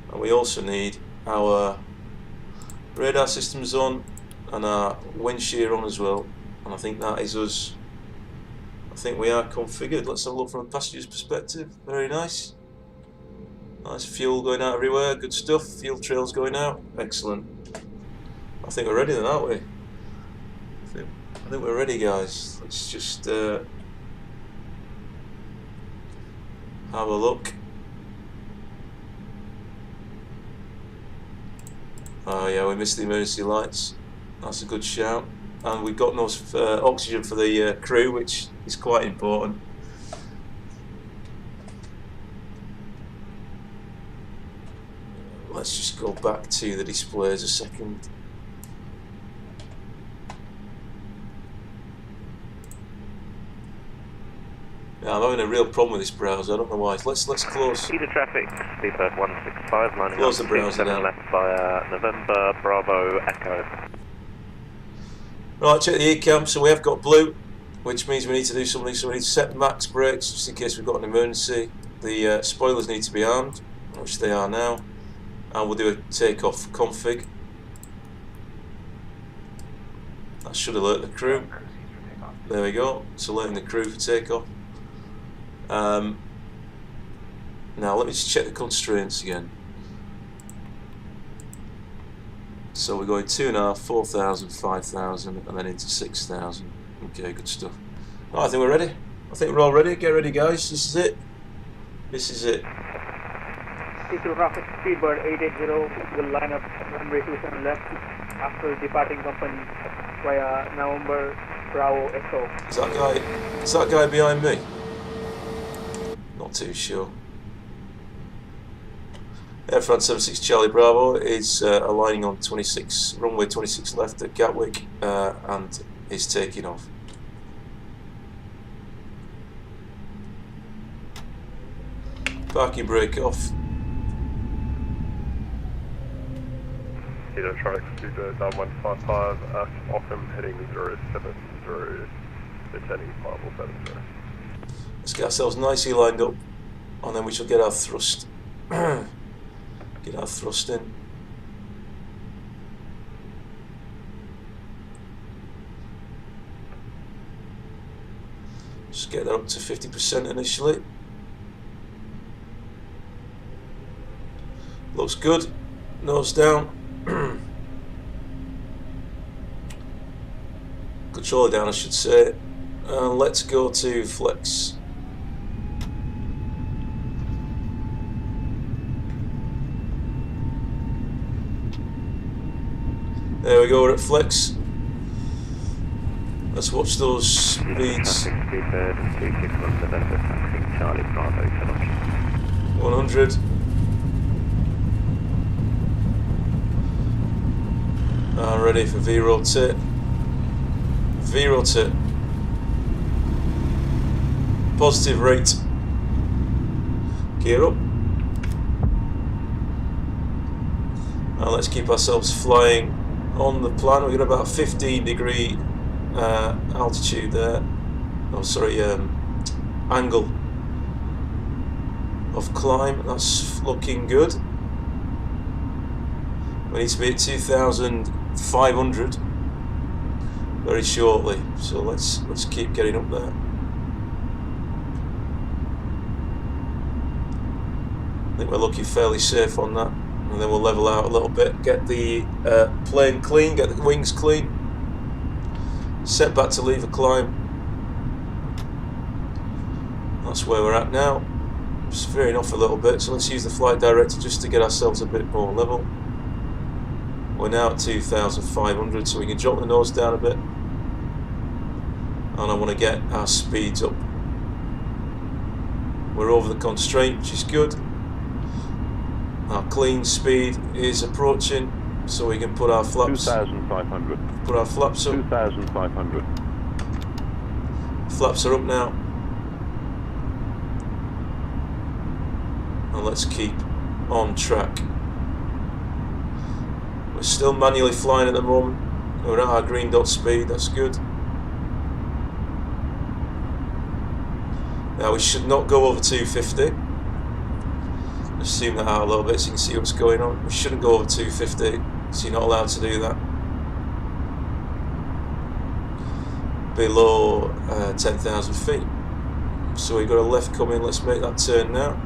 And we also need our radar systems on and our wind shear on as well. And I think that is us. I think we are configured. Let's have a look from a passenger's perspective. Very nice. Nice fuel going out everywhere. Good stuff. Fuel trails going out. Excellent. I think we're ready then, aren't we? I think we're ready, guys. Let's just have a look. Oh yeah, we missed the emergency lights. That's a good shout. And we've got no oxygen for the crew, which is quite important. Let's just go back to the displays a second. Yeah, I'm having a real problem with this browser. I don't know why. Let's close. Speed of traffic, speedbird 165, lining Close up the browser down. left via November, Bravo, Echo. Right, check the ECAM. So we have got blue, which means we need to do something. So we need to set max brakes just in case we've got an emergency. The spoilers need to be armed, which they are now. And we'll do a takeoff config. That should alert the crew. There we go. It's alerting the crew for takeoff. Now let me just check the constraints again. So we're going 2.5, 4,000, 5,000 and then into 6,000. Okay, good stuff. Oh, I think we're ready. I think we're all ready. Get ready, guys. This is it. This is it. Diesel traffic speedbird 880 will line up runway 27 left after departing company via November Bravo Echo. Is that guy behind me? Not too sure. Air France 76 Charlie Bravo is aligning on 26 runway 26 left at Gatwick and is taking off. Parking brake off. Traffic Studio down 155 at Ockham heading 070, returning 5070. Let's get ourselves nicely lined up and then we shall get our thrust. Get our thrust in. Just get that up to 50% initially. Looks good. Nose down. Controller down, I should say. And let's go to flex. There we go, we're at flex. Let's watch those speeds. 100. And ready for V-rotate. V-rotate. Positive rate. Gear up. Now let's keep ourselves flying on the plan. We've got about 15 degree altitude there. Oh, sorry, angle of climb. That's looking good. We need to be at 2,500 very shortly. So let's keep getting up there. I think we're looking fairly safe on that, and then we'll level out a little bit, get the plane clean, get the wings clean, set back to lever climb. That's where we're at now. Just veering off a little bit, so let's use the flight director just to get ourselves a bit more level. We're now at 2,500, so we can drop the nose down a bit, and I want to get our speeds up. We're over the constraint, which is good. Our clean speed is approaching, so we can put our flaps. 2,500. Put our flaps up. 2,500. Flaps are up now, and let's keep on track. We're still manually flying at the moment. We're at our green dot speed. That's good. Now we should not go over 250. Zoom that out a little bit so you can see what's going on. We shouldn't go over 250, so you're not allowed to do that. Below 10,000 feet. So we've got a left coming. Let's make that turn now.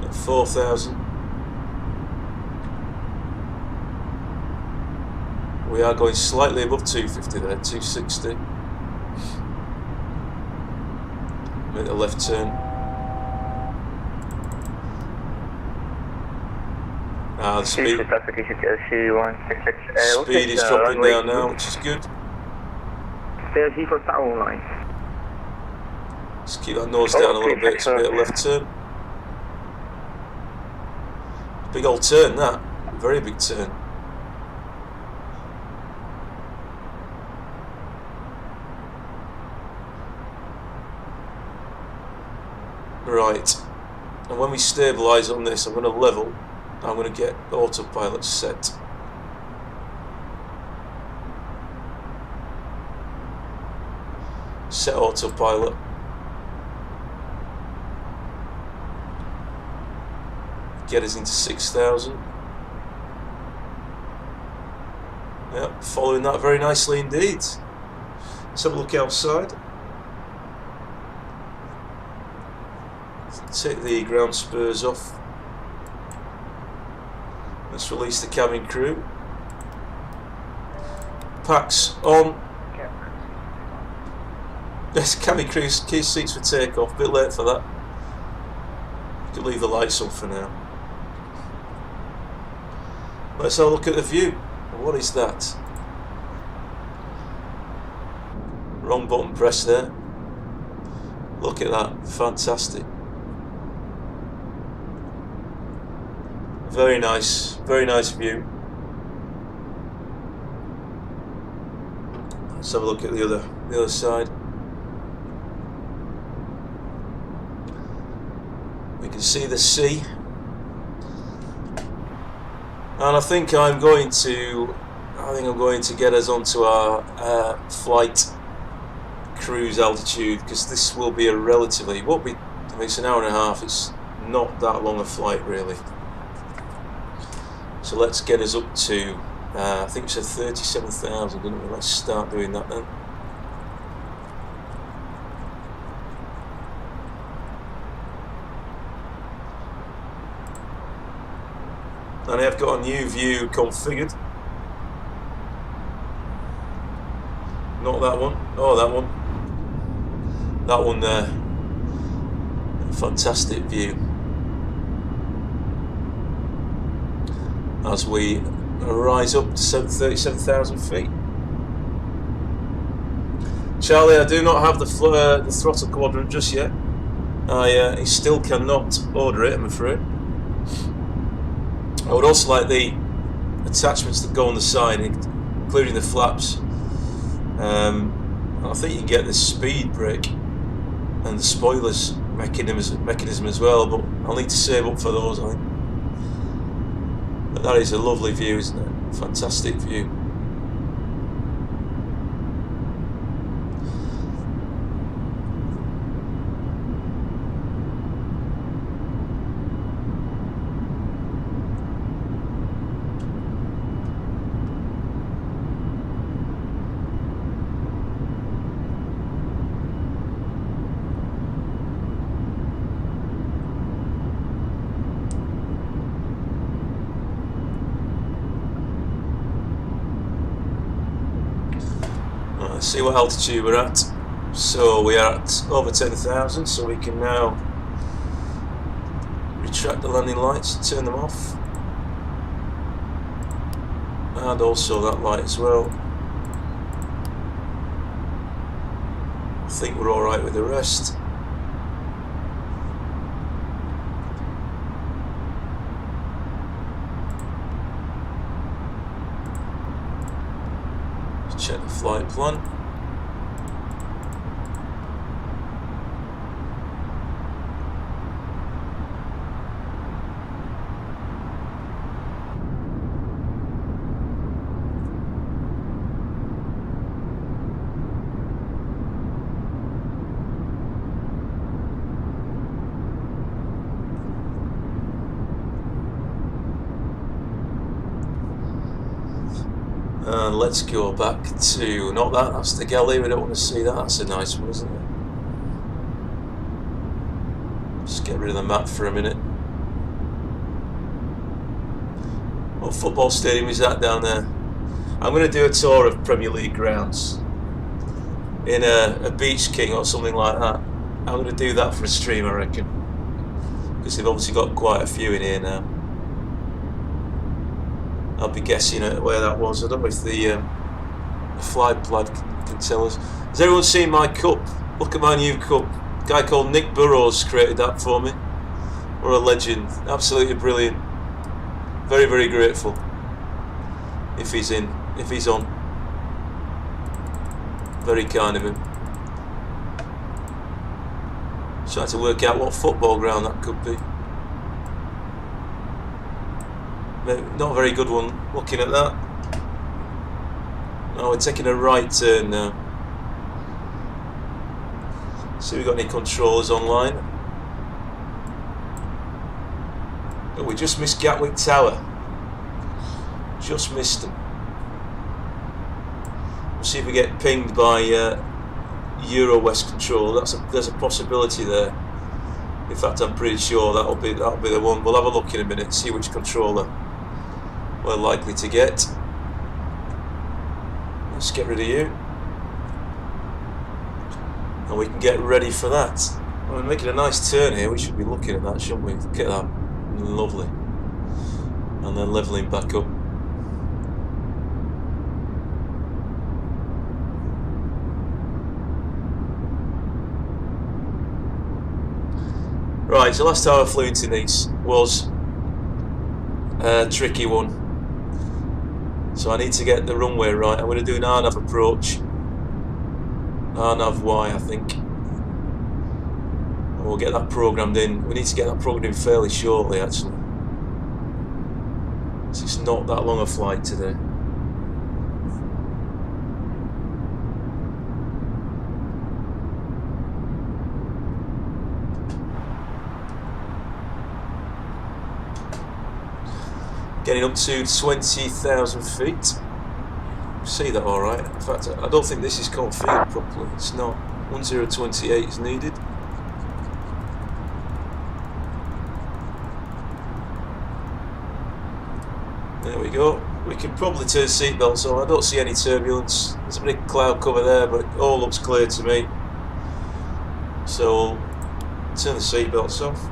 At 4,000. We are going slightly above 250 there, 260. Make the left turn. The speed is dropping down now, which is good. There's GeForce Tower line. Let's keep that nose down a little bit, so we get a left turn. Big old turn that, very big turn. Right, and when we stabilise on this, I'm going to level. I'm going to get the autopilot set. Set autopilot. Get us into 6,000. Yep, following that very nicely indeed. Let's have a look outside. Take the ground spurs off. Let's release the cabin crew. Packs on. Yes, cabin crew key seats for takeoff. Bit late for that. You can leave the lights on for now. Let's have a look at the view. What is that? Wrong button pressed there. Look at that. Fantastic. Very nice view. Let's have a look at the other side. We can see the sea, and I think I'm going to get us onto our flight cruise altitude, because this will be a relatively, I mean, it's an hour and a half. It's not that long a flight really. So let's get us up to I think it said 37,000, didn't we? Let's start doing that then. And I've got a new view configured. Not that one. Oh, that one. That one there. Fantastic view. As we rise up to 37,000 feet. Charlie, I do not have the throttle quadrant just yet. I still cannot order it, I'm afraid. I would also like the attachments that go on the side, including the flaps. I think you can get the speed brake and the spoilers mechanism as well, but I'll need to save up for those, I think. But that is a lovely view, isn't it? Fantastic view. Let's see what altitude we're at. So we are at over 10,000, so we can now retract the landing lights and turn them off. And also that light as well. I think we're alright with the rest. Check the flight plan. And let's go back to, not that, that's the galley, we don't want to see that, that's a nice one, isn't it? Just get rid of the map for a minute. What football stadium is that down there? I'm going to do a tour of Premier League grounds in a Beach King or something like that. I'm going to do that for a stream, I reckon, because they've obviously got quite a few in here now. I'll be guessing at where that was. I don't know if the flight lad can tell us. Has everyone seen my cup? Look at my new cup. A guy called Nick Burrows created that for me. What a legend. Absolutely brilliant. Very, very grateful. If he's on. Very kind of him. Trying to work out what football ground that could be. Not a very good one looking at that. Oh, we're taking a right turn now. See if we've got any controllers online. Oh, we just missed Gatwick Tower. Just missed them. We'll see if we get pinged by Euro West Control. There's a possibility there. In fact, I'm pretty sure that'll be the one. We'll have a look in a minute and see which controller we're likely to get. Let's get rid of you, and we can get ready for that. We're making a nice turn here. We should be looking at that, shouldn't we? Get that, lovely, and then leveling back up. Right, so last time I flew into Nice was a tricky one. So I need to get the runway right. I'm going to do an RNAV approach. RNAV Y, I think. And we'll get that programmed in. We need to get that programmed in fairly shortly, actually. So it's not that long a flight today. Getting up to 20,000 feet. See that all right? In fact, I don't think this is configured properly. It's not. 1028 is needed. There we go. We can probably turn seatbelts on. I don't see any turbulence. There's a big cloud cover there, but it all looks clear to me. So we'll turn the seatbelts off.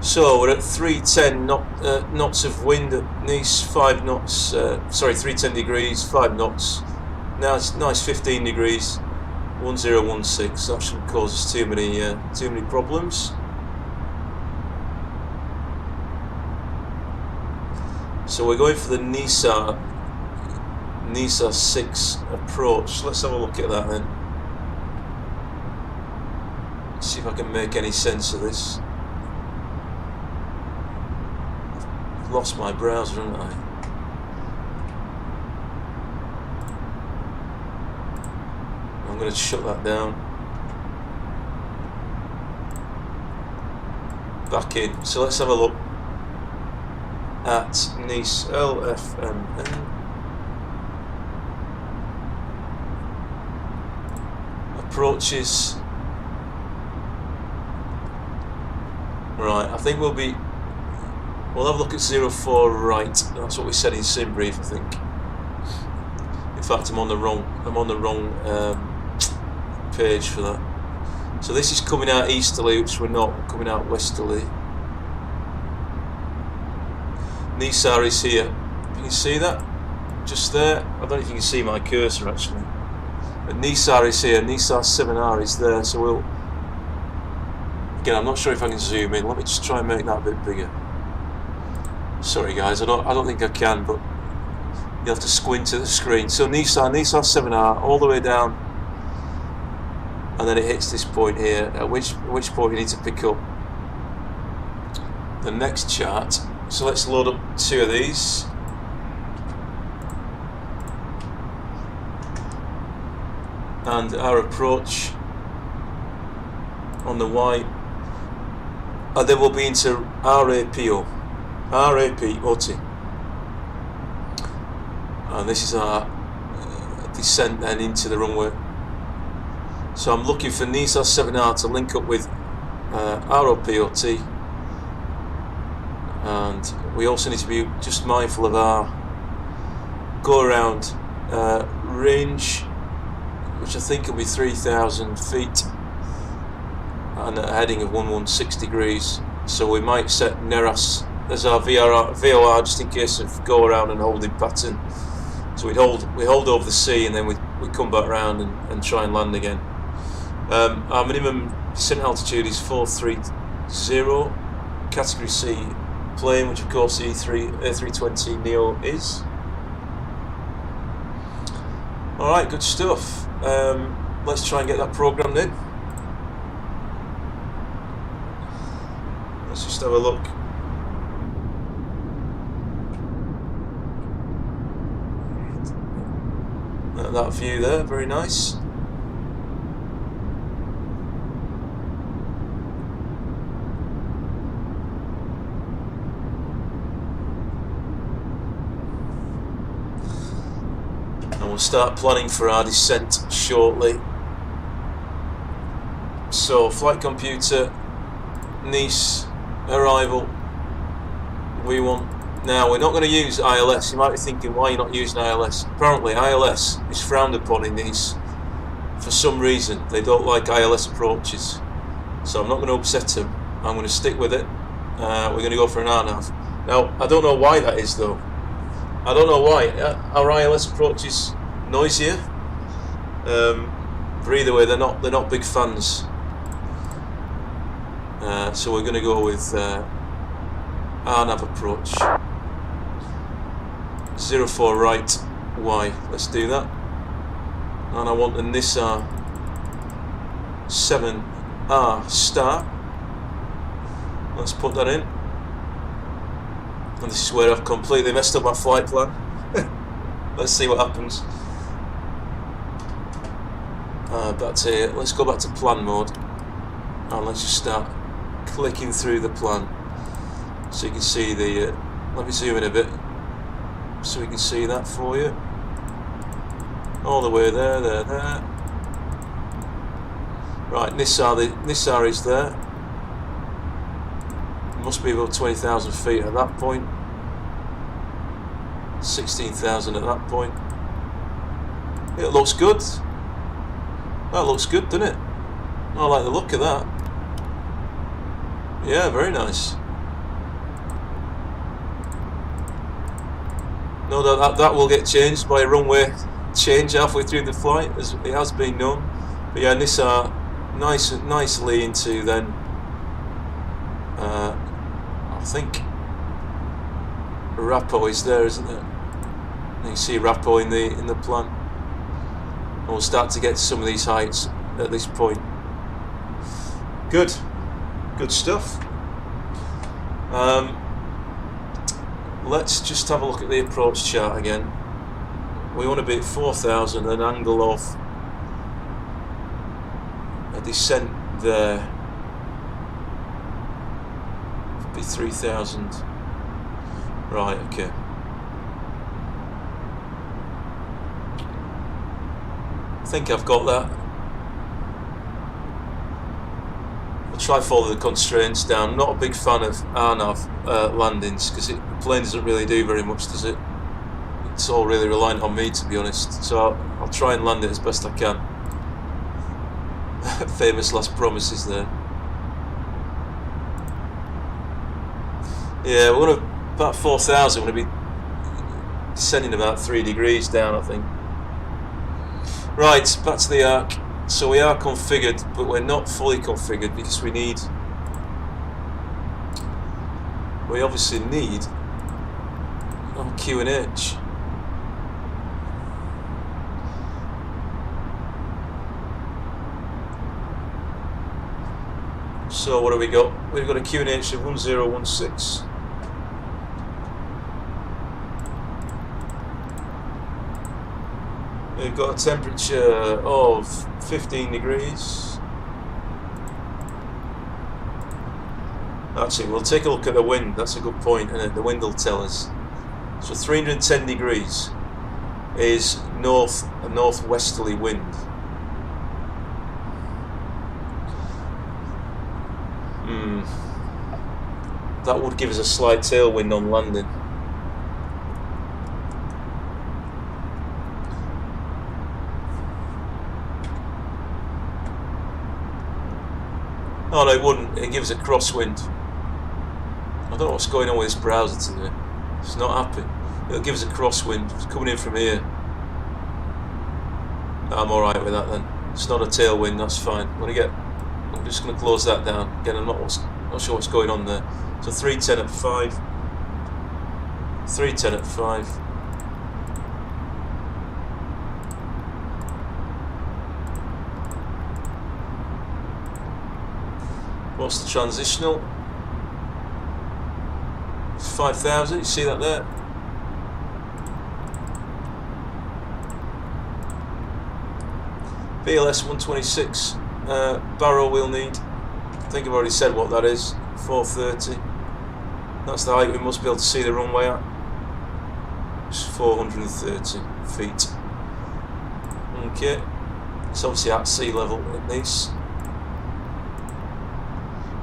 So we're at 310 knots of wind at Nice, 5 knots, sorry, 310 degrees, 5 knots. Now it's nice 15 degrees, 1016. That shouldn't cause us too many problems. So we're going for the Nisa 6 approach. Let's have a look at that then. See if I can make any sense of this. Lost my browser, haven't I? I'm going to shut that down. Back in. So let's have a look at Nice LFMN. Approaches. Right, I think we'll have a look at 04 right. That's what we said in sim brief, I think. In fact, I'm on the wrong page for that. So this is coming out easterly, which we're not. Coming out westerly. Nisa is here. You can see that just there. I don't know if you can see my cursor actually. But Nisa is here. Nisa 7R is there. So we'll. Again, I'm not sure if I can zoom in. Let me just try and make that a bit bigger. Sorry guys, I don't think I can, but you have to squint to the screen. So Nisa 7R all the way down, and then it hits this point here. At which point you need to pick up the next chart. So let's load up 2 of these. And our approach on the Y, and then we'll be into RAPO. RAPOT, and this is our descent then into the runway. So I'm looking for Nisa 7R to link up with ROPOT, and we also need to be just mindful of our go around range, which I think will be 3,000 feet and a heading of 116 degrees. So we might set Neras as our VOR just in case of go around and holding pattern. So we hold over the sea, and then we come back around and try and land again. Our minimum descent altitude is 430, category C plane, which of course the A320 Neo is. Alright, good stuff. Let's try and get that programmed in. Let's just have a look. That view there, very nice. And we'll start planning for our descent shortly. So, flight computer, Nice, arrival. We want. Now, we're not going to use ILS. You might be thinking, why are you not using ILS? Apparently, ILS is frowned upon in these for some reason. They don't like ILS approaches. So I'm not going to upset them. I'm going to stick with it. We're going to go for an RNAV. Now, I don't know why that is, though. I don't know why. Our ILS approach is noisier. But either way, they're not big fans. So we're going to go with RNAV approach. 04 right Y. Let's do that. And I want the Nisa 7R star. Let's put that in. And this is where I've completely messed up my flight plan. Let's see what happens. Let's go back to plan mode. And let's just start clicking through the plan, so you can see the. Let me zoom in a bit, so we can see that for you. All the way there, there. Right, Nissar is there. Must be about 20,000 feet at that point. 16,000 at that point. It looks good. That looks good, doesn't it? I like the look of that. Yeah, very nice. No doubt that will get changed by a runway change halfway through the flight, as it has been known. But yeah, Nissar nicely into then. I think Rappo is there, isn't it? You can see Rappo in the plan. And we'll start to get some of these heights at this point. Good stuff. Let's just have a look at the approach chart again. We want to be at 4,000, an angle of a descent there. Be 3,000. Right, okay. I think I've got that. I'll try to follow the constraints down. Not a big fan of RNAV landings, because the plane doesn't really do very much, does it? It's all really reliant on me, to be honest. So I'll try and land it as best I can. Famous last promises there. Yeah, we're going to about 4,000. We're going to be descending about 3 degrees down, I think. Right, back to the arc. So we are configured, but we're not fully configured because we obviously need QNH. So what have we got? We've got a QNH of 1016. We've got a temperature of 15 degrees. Actually, we'll take a look at the wind. That's a good point, and the wind will tell us. So 310 degrees is a northwesterly wind. That would give us a slight tailwind on landing. Oh no, it wouldn't. It gives a crosswind. I don't know what's going on with this browser today. It's not happy. It'll give us a crosswind. It's coming in from here. I'm alright with that then. It's not a tailwind, that's fine. I'm just going to close that down. Again, I'm not sure what's going on there. So 310 at 5. 310 at 5. What's the transitional? 5,000, you see that there? VLS 126 barrel we'll need. I think I've already said what that is. 430. That's the height we must be able to see the runway at. It's 430 feet. Okay. It's obviously at sea level at least.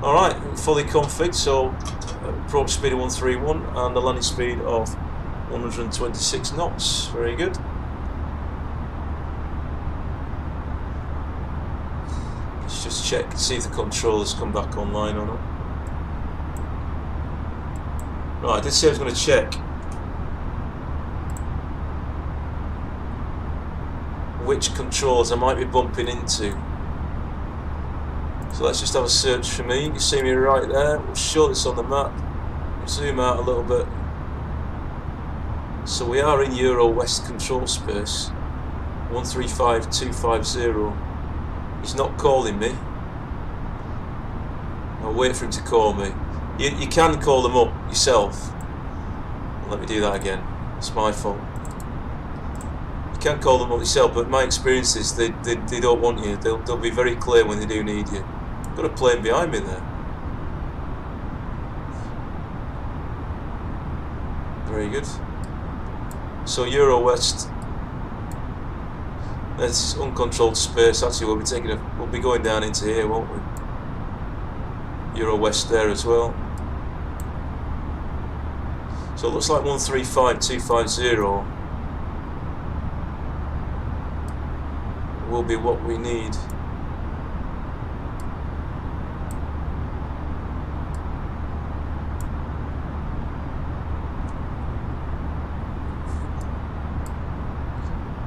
Alright, fully configured, so approach speed of 131 and the landing speed of 126 knots. Very good. Let's just check, see if the controllers come back online or not. Right, I did say I was going to check which controls I might be bumping into. So let's just have a search for me. You can see me right there. We'll show this on the map. Zoom out a little bit. So we are in Euro West control space. 135250. He's not calling me. I'll wait for him to call me. You can call them up yourself. Let me do that again. It's my fault. You can call them up yourself, but my experience is they don't want you. They'll be very clear when they do need you. Got a plane behind me there. Very good. So Euro West. That's uncontrolled space. Actually, we'll be going down into here, won't we? Euro West there as well. So it looks like 135250 will be what we need.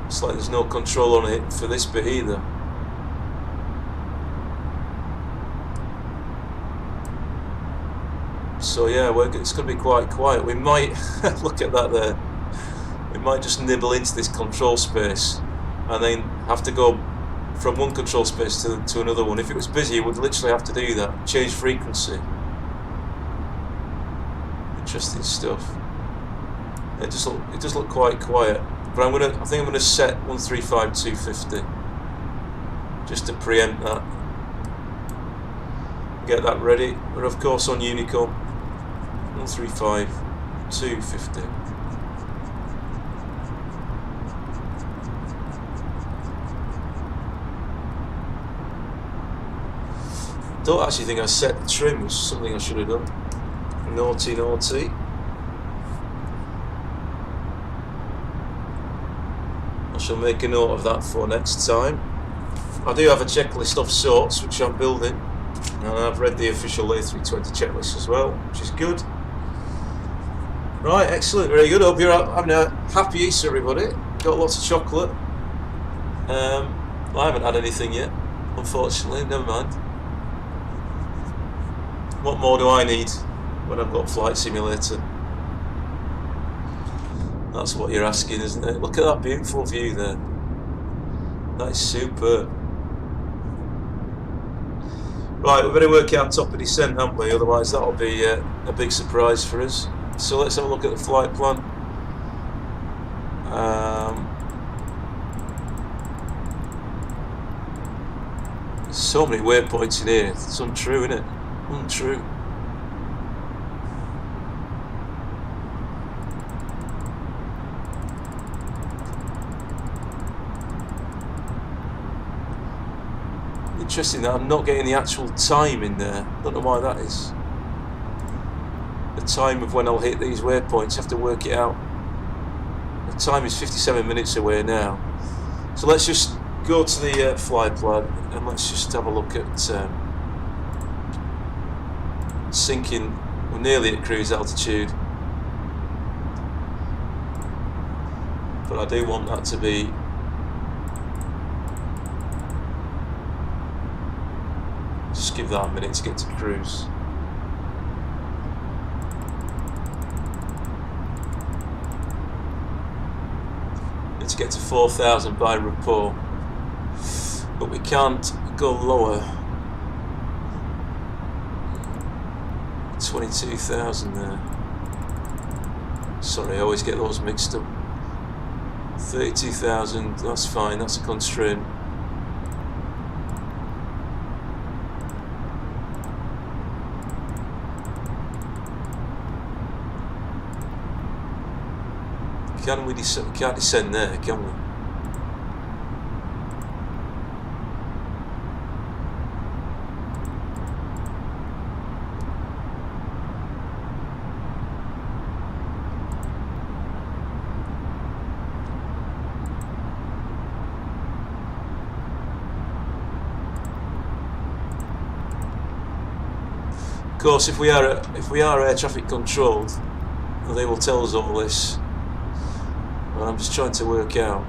Looks like there's no control on it for this bit either. So yeah, it's going to be quite quiet. We might look at that there. We might just nibble into this control space and then have to go from one control space to another one. If it was busy, you would literally have to do that. Change frequency. Interesting stuff. It does look quite quiet. But I think I'm gonna set 135250 just to preempt that. Get that ready. We're of course on Unicom 135250. Don't actually think I set the trim, which is something I should have done. Naughty, naughty. I shall make a note of that for next time. I do have a checklist of sorts which I'm building, and I've read the official A320 checklist as well, which is good. Right, excellent, very good. Hope you're having a happy Easter, everybody. Got lots of chocolate. I haven't had anything yet, unfortunately. Never mind. What more do I need when I've got Flight Simulator? That's what you're asking, isn't it? Look at that beautiful view there. That is superb. Right, we better work out top of descent, haven't we? Otherwise that'll be a big surprise for us. So let's have a look at the flight plan. So many waypoints in here. It's untrue, isn't it? Untrue. Interesting that I'm not getting the actual time in there. Don't know why that is. The time of when I'll hit these waypoints, I have to work it out. The time is 57 minutes away now. So let's just go to the flight plan and let's just have a look at sinking. We're nearly at cruise altitude, but I do want that to be just give that a minute to get to cruise. Need to get to 4,000 by rapport, but we can't go lower. 22,000 there. Sorry, I always get those mixed up. 32,000, that's fine, that's a constraint. Can we descend? We can't descend there, can we? Of course, if we are air traffic controlled, well, they will tell us all this. Well, I'm just trying to work out.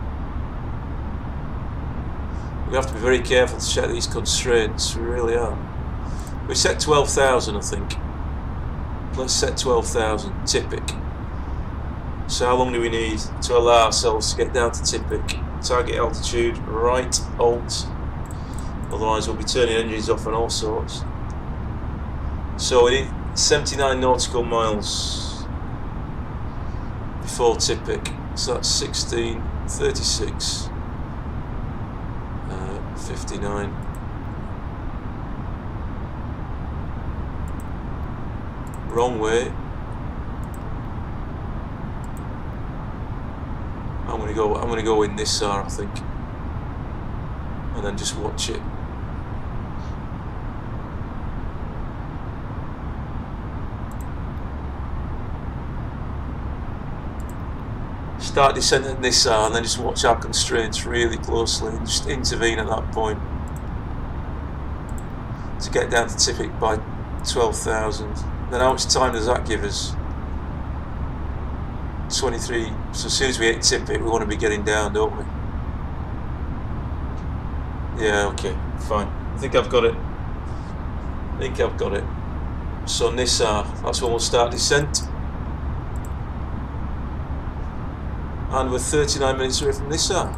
We have to be very careful to check these constraints. We really are. We set 12,000, I think. Let's set 12,000. Tipic. So how long do we need to allow ourselves to get down to Tipic? Target altitude, right, alt. Otherwise we'll be turning engines off and all sorts. So we need 79 nautical miles before Tipic. So that's 16, 36, 59. Wrong way. I'm gonna go in this I think, and then just watch it. Start descending this and then just watch our constraints really closely and just intervene at that point to get down to tip it by 12,000. Then how much time does that give us? 23. So as soon as we hit tip it, we want to be getting down, don't we? Yeah, okay, fine. I think I've got it. So Nissar, that's when we'll start descent. And we're 39 minutes away from Nissar.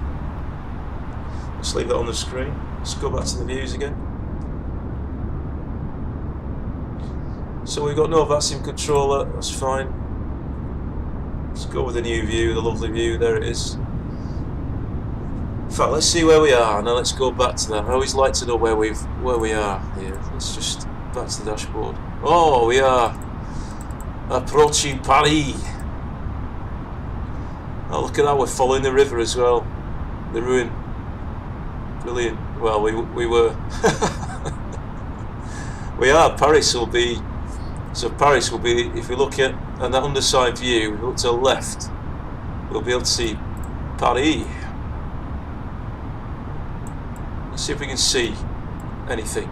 Let's leave that on the screen. Let's go back to the views again. So we've got no VATSIM controller, that's fine. Let's go with the new view, the lovely view, there it is. In fact, let's see where we are, now let's go back to that. I always like to know where we are here. Let's just back to the dashboard. Oh, we are approaching Paris. Oh, look at that, we're following the river as well. The ruin. Brilliant. Well, we were. We are. Paris will be. So Paris will be, if we look at that underside view, we look to the left, we'll be able to see Paris. Let's see if we can see anything.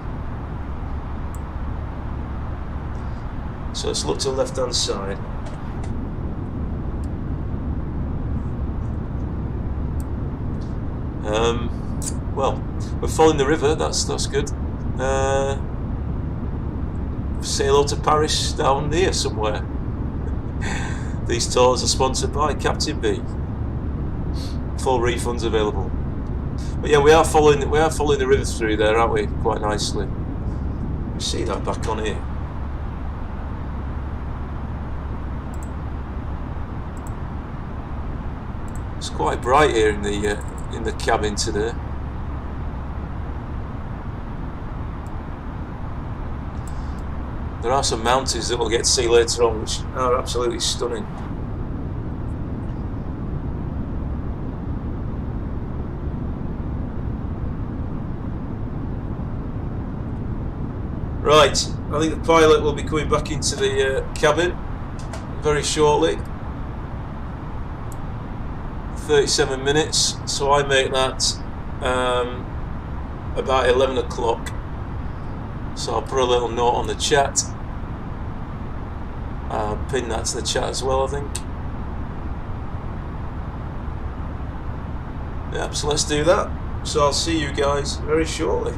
So let's look to the left hand side. Well, we're following the river, that's good. Say hello to Paris down here somewhere. These tours are sponsored by Captain B. Full refunds available. But yeah, we are following the river through there, aren't we? Quite nicely. You see that back on here. It's quite bright here in the cabin today. There are some mountains that we'll get to see later on which are absolutely stunning. Right, I think the pilot will be coming back into the cabin very shortly. 37 minutes, so I make that about 11 o'clock. So I'll put a little note on the chat. I'll pin that to the chat as well, I think. Yep, so let's do that. So I'll see you guys very shortly.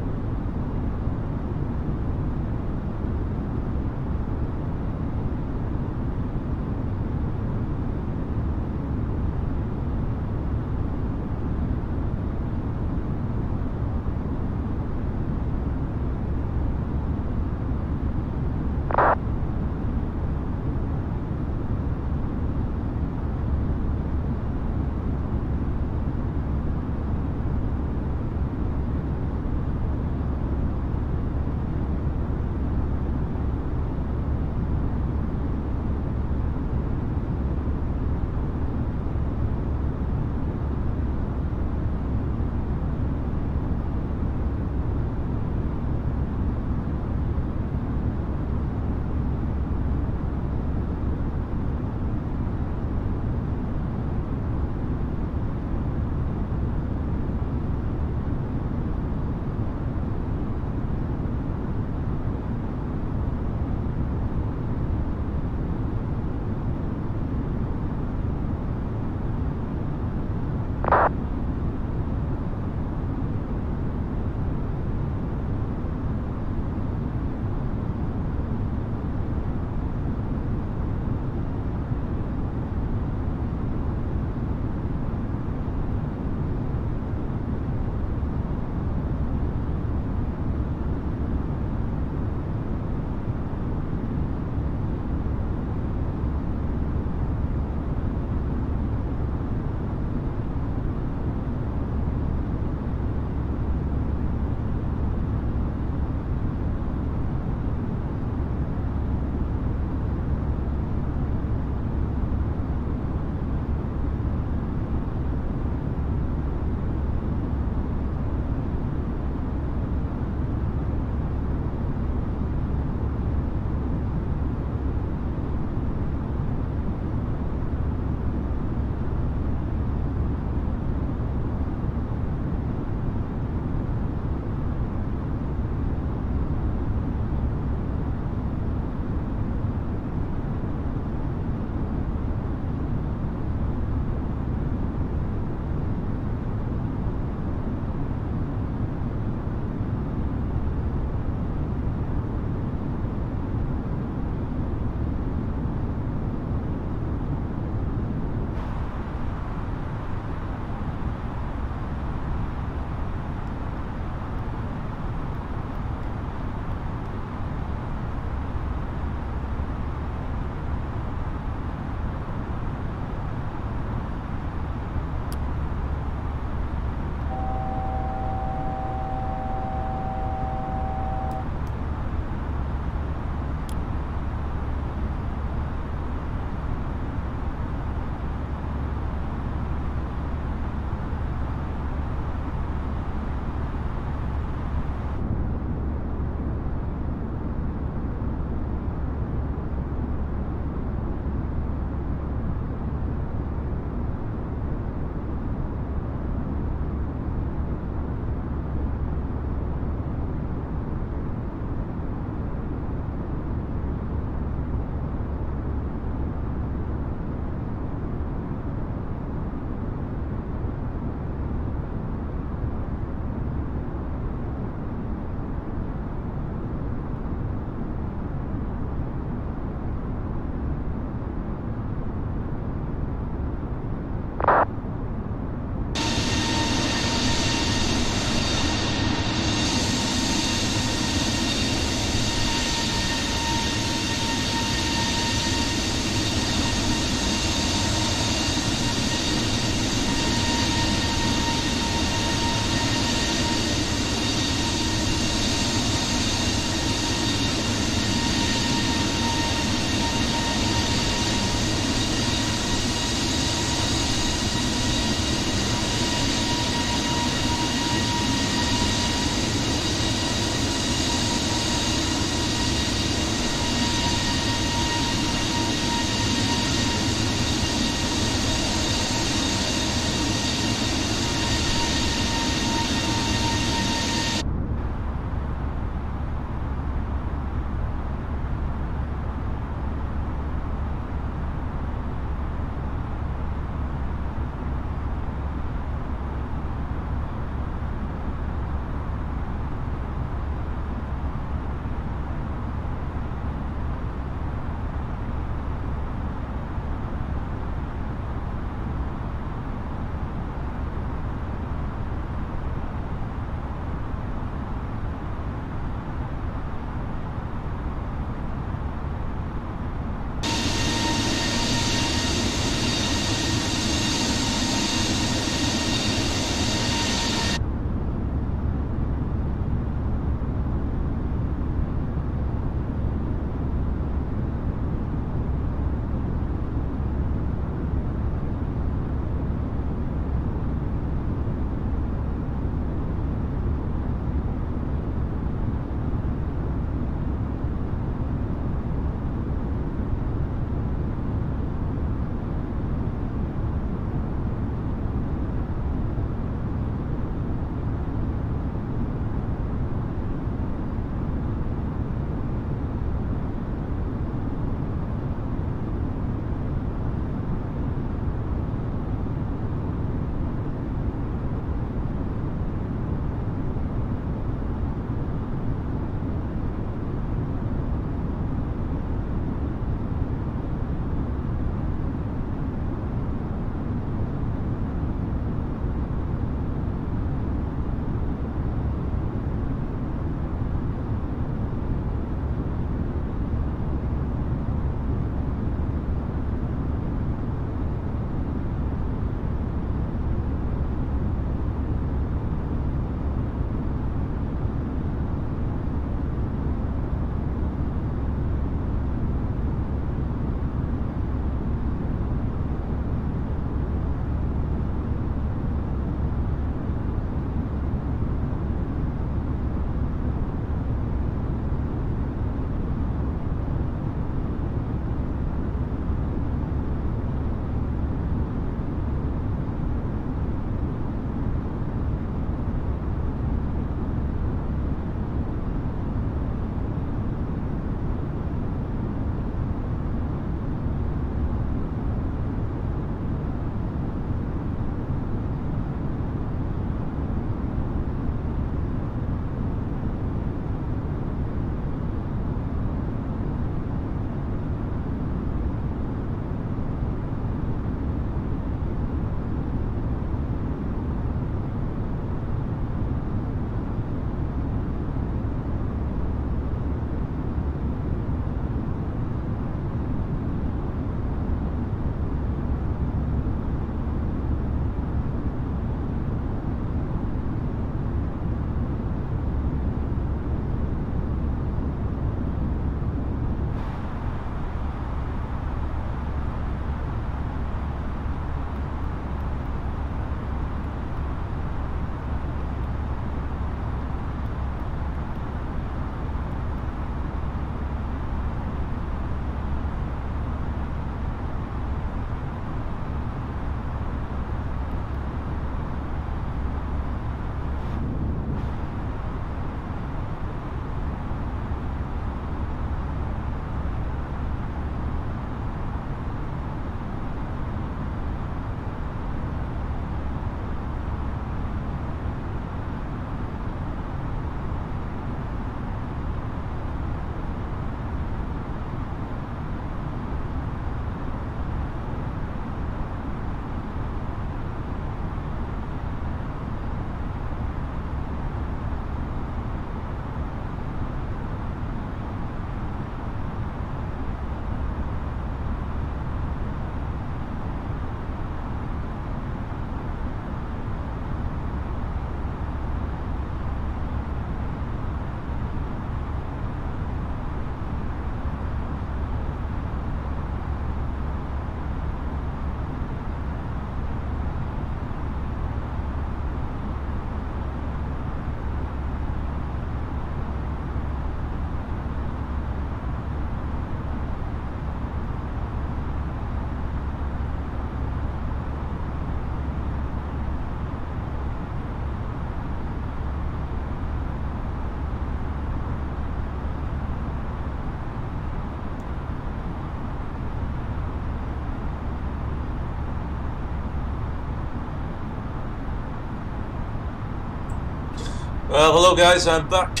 Well, hello guys, I'm back.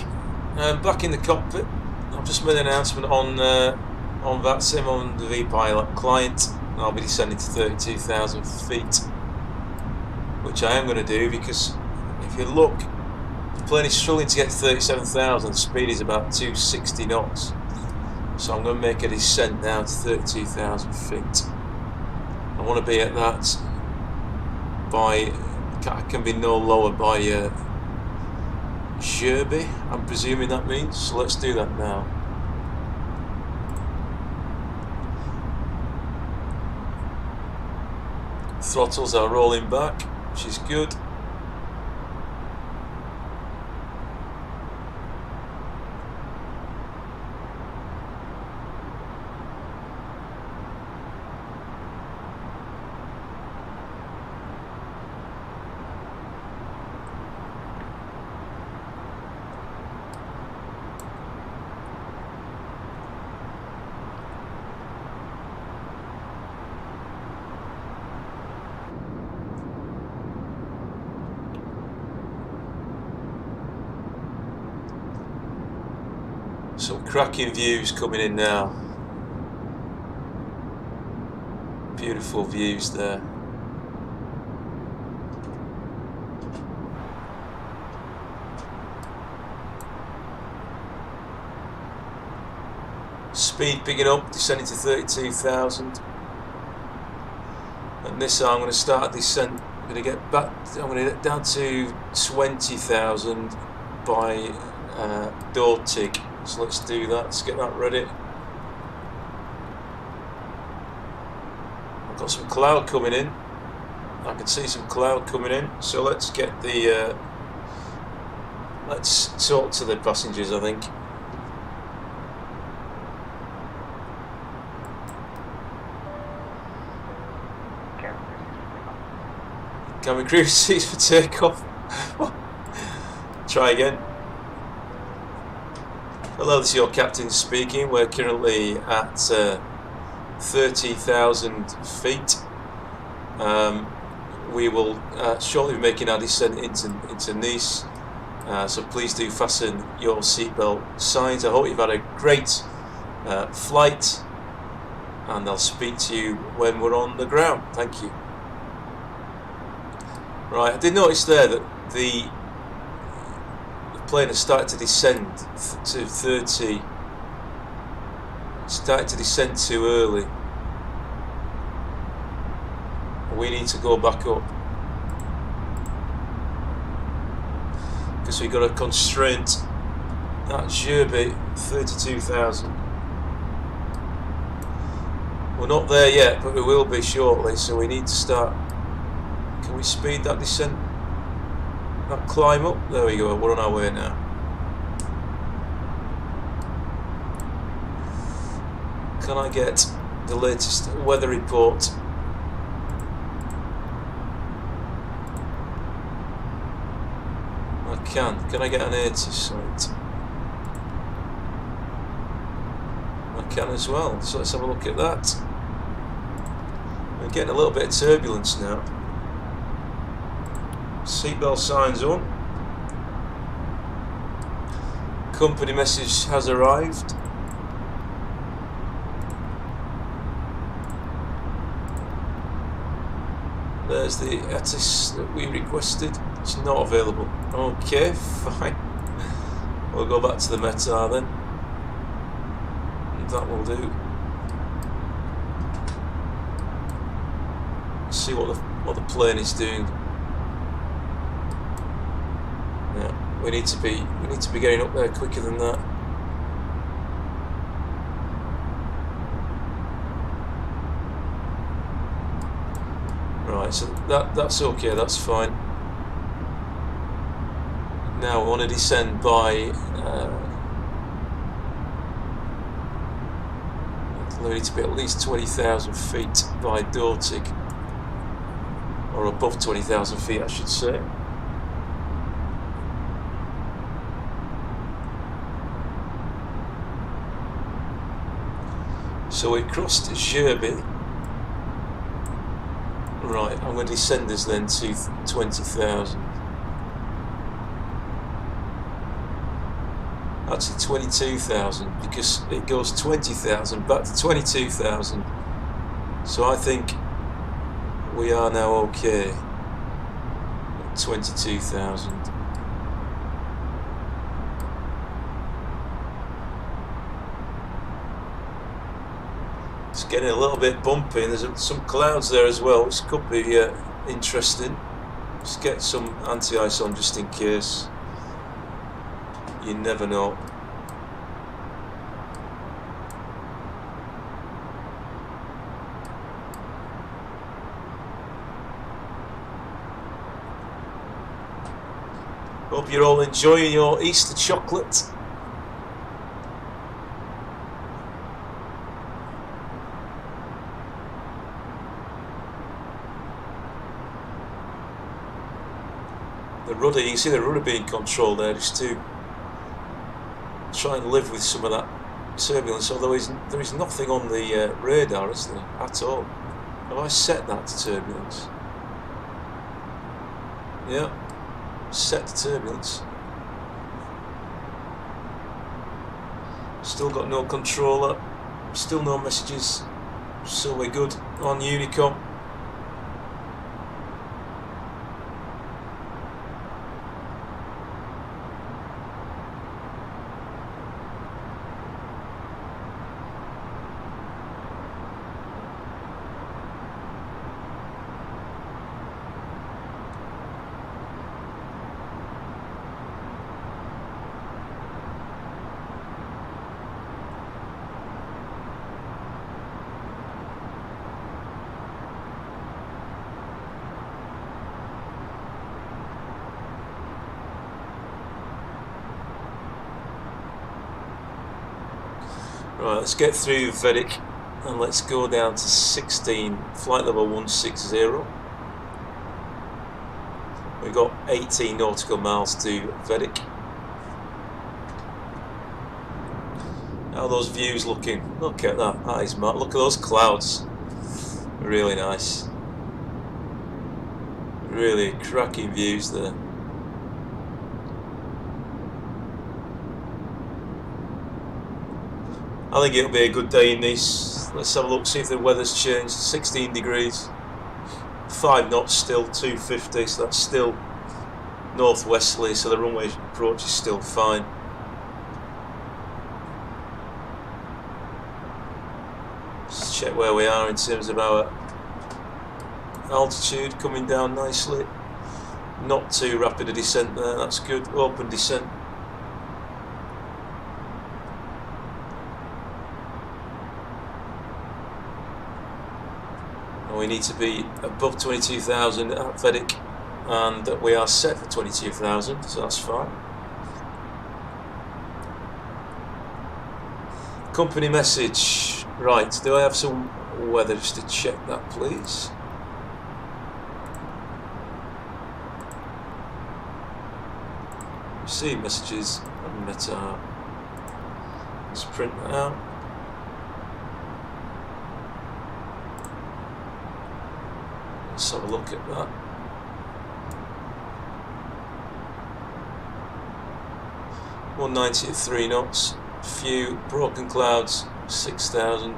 I'm back in the cockpit. I've just made an announcement on VATSIM on the vPilot client. I'll be descending to 32,000 feet, which I am going to do because if you look, the plane is struggling to get to 37,000. The speed is about 260 knots. So I'm going to make a descent now to 32,000 feet. I want to be at that by, I can be no lower by Sherby, I'm presuming that means. So let's do that now. Throttles are rolling back, which is good. Some cracking views coming in now. Beautiful views there. Speed picking up, descending to 32,000. And this I'm going to start a descent. I'm going to get back. I'm going to get down to 20,000 by Dortig. So let's do that. Let's get that ready. I've got some cloud coming in. I can see some cloud coming in. So let's get the. Let's talk to the passengers, I think. Cabin crew seats for takeoff. Try again. Hello, this is your captain speaking. We're currently at 30,000 feet. We will shortly be making our descent into Nice. So please do fasten your seatbelt signs. I hope you've had a great flight, and I'll speak to you when we're on the ground. Thank you. Right, I did notice there that the plane has started to descend to 30. Started to descend too early. We need to go back up because we've got a constraint at Sherby 32,000. We're not there yet, but we will be shortly. So we need to start. Can we speed that descent? That climb up? There we go, we're on our way now. Can I get the latest weather report? I can. Can I get an 80 site? I can as well, so let's have a look at that. We're getting a little bit of turbulence now. Seatbelt signs on. Company message has arrived. There's the addons that we requested. It's not available. Okay, fine. We'll go back to the METAR then. That will do. See what the plane is doing. Yeah, we need to be getting up there quicker than that. Right, so that's okay, that's fine. Now we want to descend by we need to be at least 20,000 feet by Dortig, or above 20,000 feet I should say. So we crossed Sherby. Right, I'm going to descend us then to 20,000. Actually 22,000, because it goes 20,000 back to 22,000. So I think we are now okay at 22,000. It's getting a little bit bumpy, and there's some clouds there as well, which could be interesting. Just get some anti-ice on just in case. You never know. Hope you're all enjoying your Easter chocolate. The rudder, you can see the rudder being controlled there, just to try and live with some of that turbulence, although there is nothing on the radar, is there, at all? Have I set that to turbulence? Yeah, set to turbulence. Still got no controller, still no messages, so we're good on Unicom. Right, let's get through Vedic and let's go down to 16, flight level 160. We've got 18 nautical miles to Vedic. How are those views looking? Look at that, that is mad. Look at those clouds. Really nice. Really cracking views there. I think it'll be a good day in this. Let's have a look, see if the weather's changed. 16 degrees, 5 knots still, 250, so that's still northwesterly, so the runway approach is still fine. Let's check where we are in terms of our altitude, coming down nicely. Not too rapid a descent there, that's good. Open descent. We need to be above 22,000 at Vedic, and we are set for 22,000, so that's fine. Company message. Right, do I have some weather just to check that, please? Receive messages and meta. Let's print that out. Let's have a look at that. (190 at 3 knots). Few broken clouds, 6,000.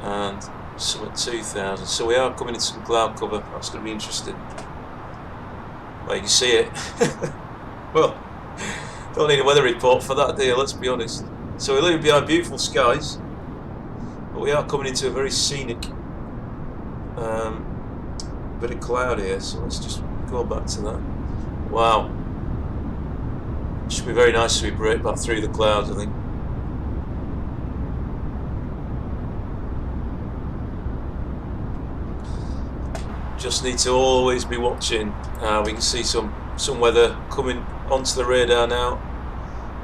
And some at 2,000. So we are coming into some cloud cover. That's going to be interesting. Well, you can see it. Well, don't need a weather report for that, do you? Let's be honest. So we're living behind beautiful skies, but we are coming into a very scenic bit of cloud here, so let's just go back to that. Wow. Should be very nice as we break back through the clouds, I think. Just need to always be watching. We can see some weather coming onto the radar now.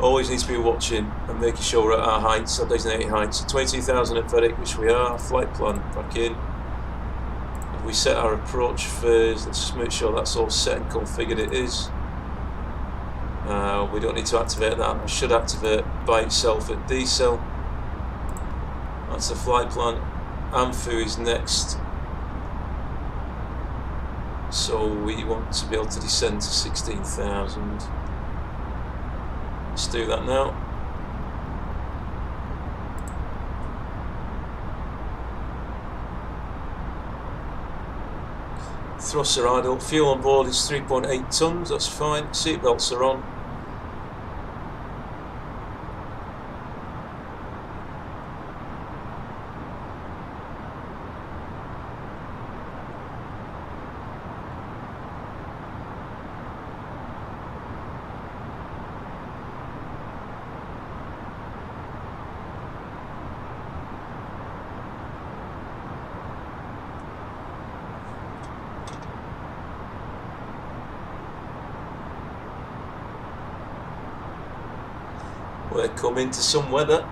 Always need to be watching and making sure we're at our heights, our designated heights. So 22,000 at Vedic, which we are. Flight plan back in. If we set our approach phase, let's just make sure that's all set and configured. It is. We don't need to activate that. I should activate by itself at decel. That's the flight plan. AMFU is next. So we want to be able to descend to 16,000. Let's do that now. Thrusts are idle. Fuel on board is 3.8 tons, that's fine. Seatbelts are on. We're coming to some weather.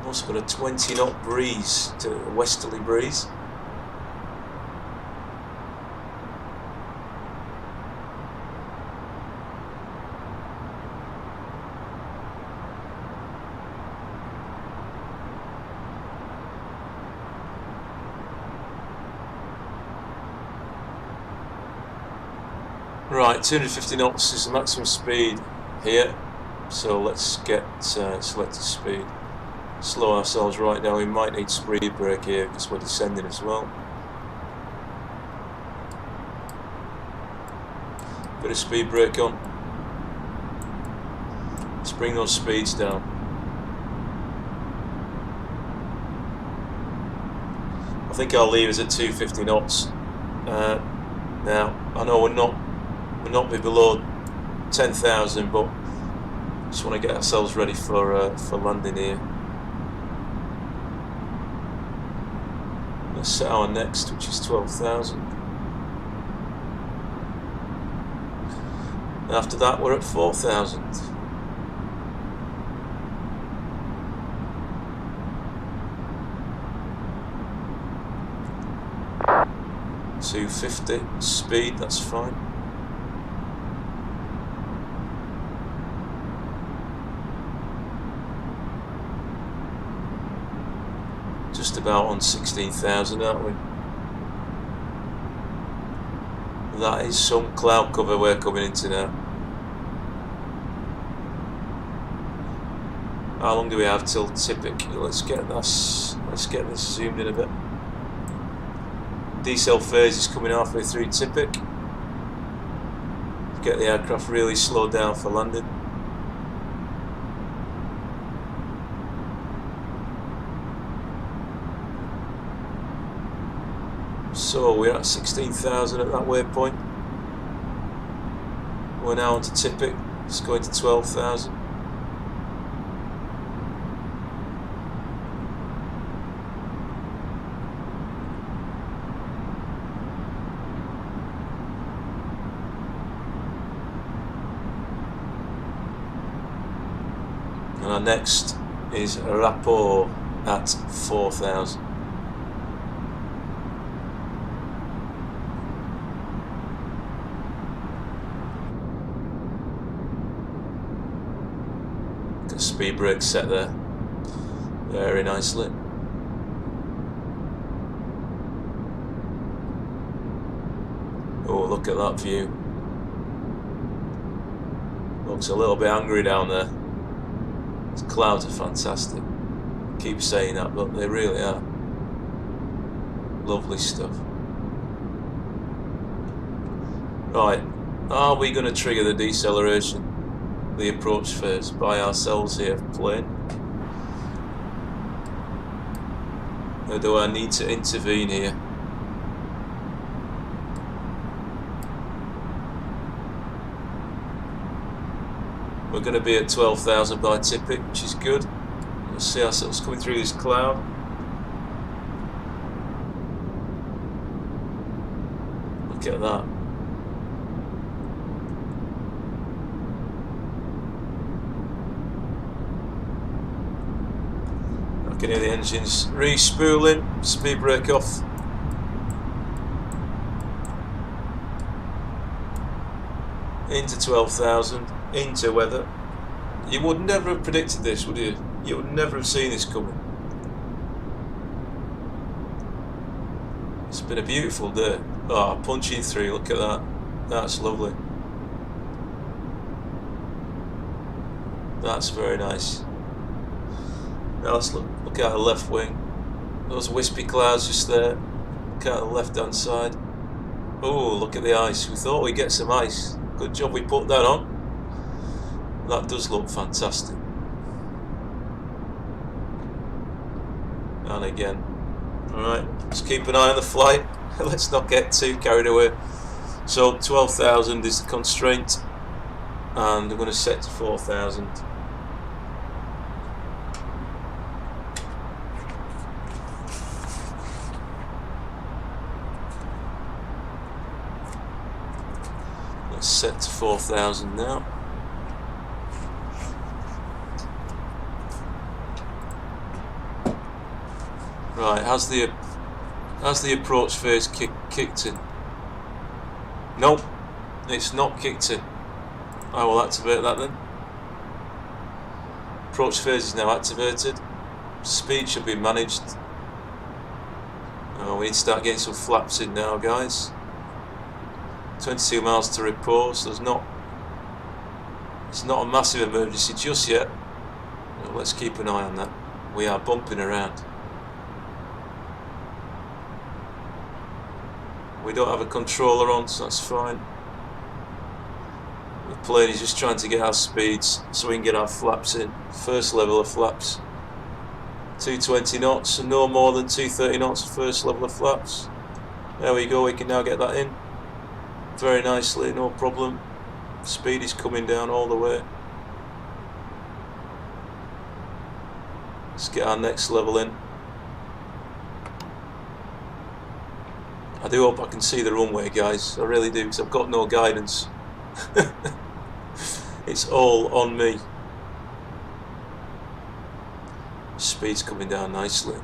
Also got a 20 knot breeze, to a westerly breeze. Right, 250 knots is the maximum speed here, so let's get selected speed. Slow ourselves right down. We might need speed brake here because we're descending as well. Bit of speed brake on. Let's bring those speeds down. I think I'll leave us at 250 knots. Now I know we'll not be below 10,000, but just want to get ourselves ready for landing here. Let's set our next, which is 12,000. After that, we're at 4,000. .250 speed, that's fine. Just about on 16,000, aren't we? That is some cloud cover we're coming into now. How long do we have till Tippik? Let's get this zoomed in a bit. Decel phase is coming halfway through Tippik. Get the aircraft really slowed down for landing. So we're at 16,000 at that waypoint. We're now on to Tippik. It's going to 12,000. And our next is a rapport at 4,000. Got speed brake set there, very nicely. Oh, look at that view. Looks a little bit angry down there. The clouds are fantastic. I keep saying that, but they really are. Lovely stuff. Right, are we going to trigger the deceleration, the approach phase, by ourselves here, plane? Or do I need to intervene here? We're going to be at 12,000 by Tippik, which is good. We'll see ourselves coming through this cloud. Look at that. I can hear the engines re-spooling. Speed brake off. Into 12,000. into weather. You would never have predicted this, would you? You would never have seen this coming. It's been a beautiful day. Oh, punching through, look at that. That's lovely. That's very nice. Now let's look at the left wing. Those wispy clouds just there. Look at the left hand side. Oh, look at the ice. We thought we'd get some ice. Good job we put that on. That does look fantastic. And again. Alright, let's keep an eye on the flight. Let's not get too carried away. So 12,000 is the constraint. And I'm going to set to 4,000. Let's set to 4,000 now. Right, has the approach phase kicked in? Nope, it's not kicked in. I will activate that then. Approach phase is now activated. Speed should be managed. Oh, we need to start getting some flaps in now, guys. 22 miles to report, so it's not a massive emergency just yet. Well, let's keep an eye on that. We are bumping around. We don't have a controller on, so that's fine. The plane is just trying to get our speeds so we can get our flaps in. First level of flaps. 220 knots, so no more than 230 knots first level of flaps. There we go, we can now get that in. Very nicely, no problem. Speed is coming down all the way. Let's get our next level in. I do hope I can see the runway, guys. I really do, because I've got no guidance. It's all on me. Speed's coming down nicely.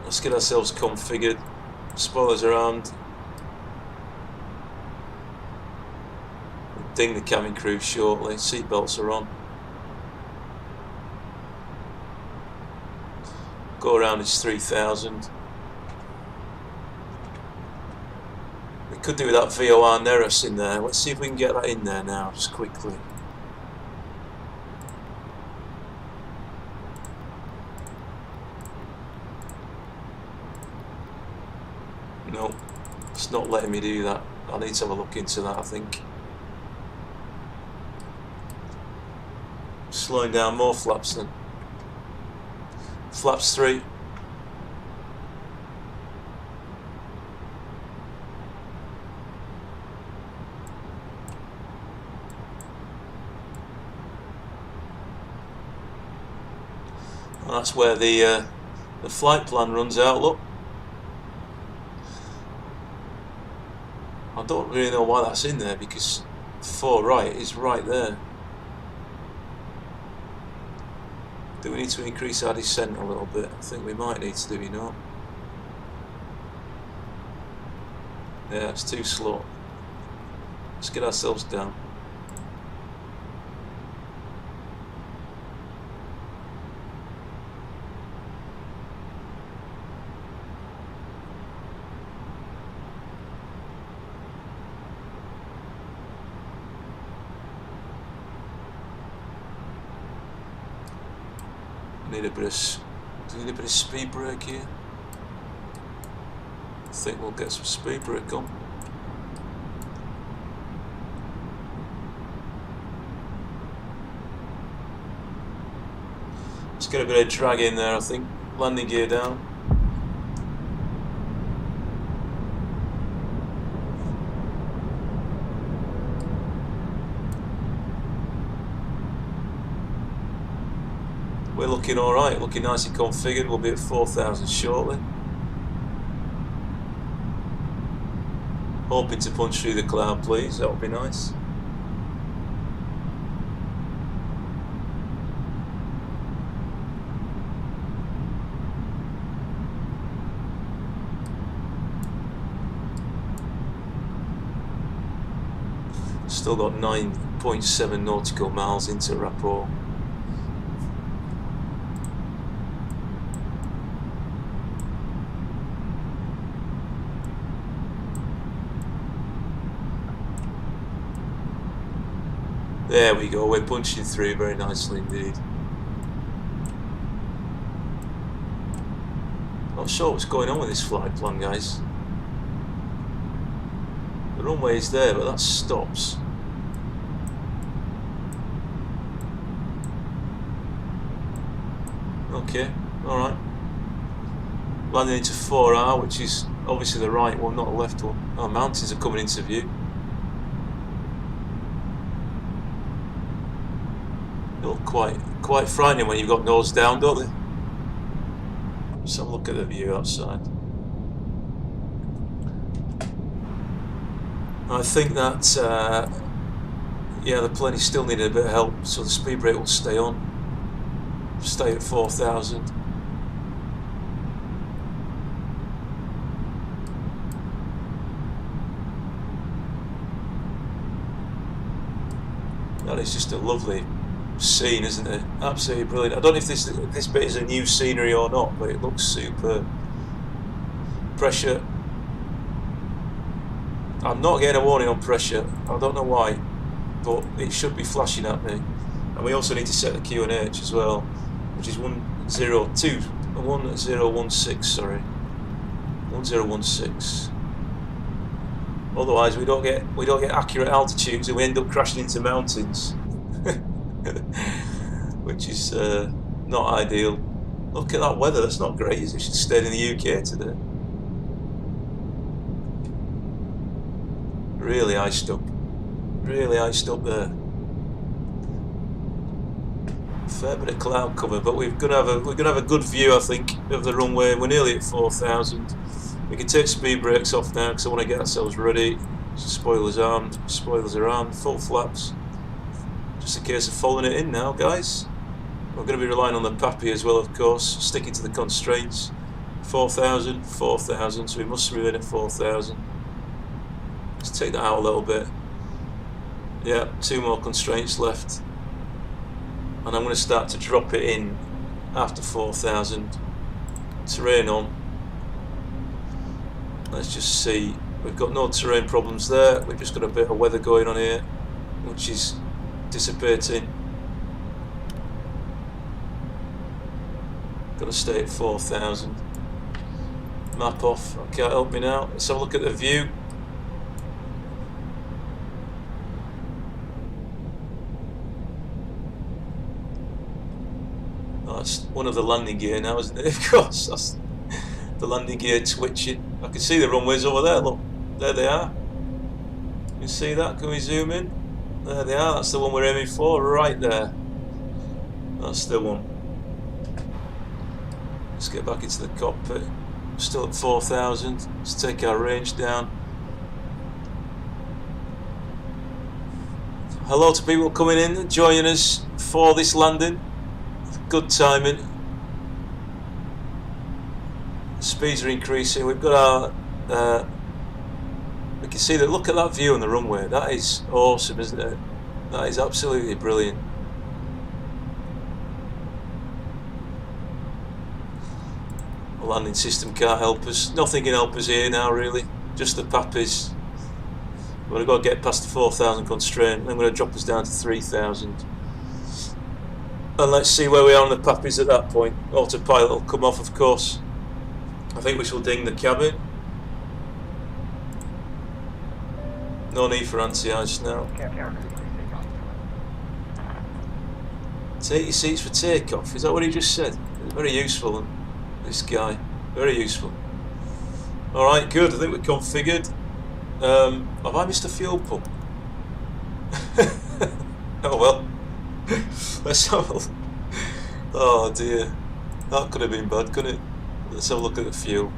Let's get ourselves configured. Spoilers are armed. Ding the cabin crew shortly. Seatbelts are on. Go around is 3,000. We could do that VOR Neros in there. Let's see if we can get that in there now, just quickly. No, it's not letting me do that. I need to have a look into that, I think. Slowing down more flaps then. Flaps 3. And that's where the flight plan runs out, look. I don't really know why that's in there, because 4 right is right there. Do we need to increase our descent a little bit? I think we might need to do, you know. Yeah, it's too slow. Let's get ourselves down. Need a bit of, do we need a bit of speed brake here? I think we'll get some speed brake on. Let's get a bit of drag in there, I think. Landing gear down. We're looking alright, looking nicely configured. We'll be at 4,000 shortly. Hoping to punch through the cloud, please. That would be nice. Still got 9 0.7 nautical miles into rapport. There we go, we're punching through very nicely indeed. Not sure what's going on with this flight plan, guys. The runway is there, but that stops. Okay, alright. Landing into 4R, which is obviously the right one, not the left one. Our mountains are coming into view. They look quite frightening when you've got nose down, don't they? Let's have a look at the view outside. I think that yeah, the plane is still needing a bit of help, so the speed brake will stay on. Stay at 4,000. That is just a lovely scene, isn't it? Absolutely brilliant. I don't know if this bit is a new scenery or not, but it looks superb. Pressure. I'm not getting a warning on pressure. I don't know why, but it should be flashing at me. And we also need to set the QNH as well, which is 1016, sorry. 1016. Otherwise we don't get accurate altitudes and we end up crashing into mountains. Which is not ideal. Look at that weather, that's not great, is it? We should stay in the UK today. Really iced up. Really iced up there. Fair bit of cloud cover, but we're gonna have a good view, I think, of the runway. We're nearly at 4,000. We can take speed brakes off now because I want to get ourselves ready. Spoilers armed, spoilers are armed, full flaps. Just a case of following it in now, guys. We're going to be relying on the PAPI as well, of course, sticking to the constraints. 4,000, 4,000, so we must remain at 4,000. Let's take that out a little bit. Yeah, 2 more constraints left. And I'm going to start to drop it in after 4,000. Terrain on. Let's just see. We've got no terrain problems there. We've just got a bit of weather going on here, which is dissipating. Got to stay at 4,000. Map off. I can't help me now. Let's have a look at the view. Oh, that's one of the landing gear now, isn't it? Of course, that's the landing gear twitching. I can see the runways over there. Look, there they are. You see that? Can we zoom in? There they are. That's the one we're aiming for, right there. That's the one. Let's get back into the cockpit. Still at 4,000. Let's take our range down. Hello to people coming in, joining us for this landing. Good timing. Speeds are increasing. We've got our we can see that. Look at that view on the runway. That is awesome, isn't it? That is absolutely brilliant. The landing system can't help us. Nothing can help us here now, really. Just the PAPIs. We've got to get past the 4,000 constraint. Then we're going to drop us down to 3,000. And let's see where we are on the PAPIs at that point. Autopilot will come off, of course. I think we shall ding the cabin. No need for anti-ice now. Take your seats for takeoff. Is that what he just said? Very useful, this guy. Very useful. Alright, good. I think we're configured. Have I missed a fuel pump? Oh well. Let's have a look. Oh dear. That could have been bad, couldn't it? Let's have a look at the fuel.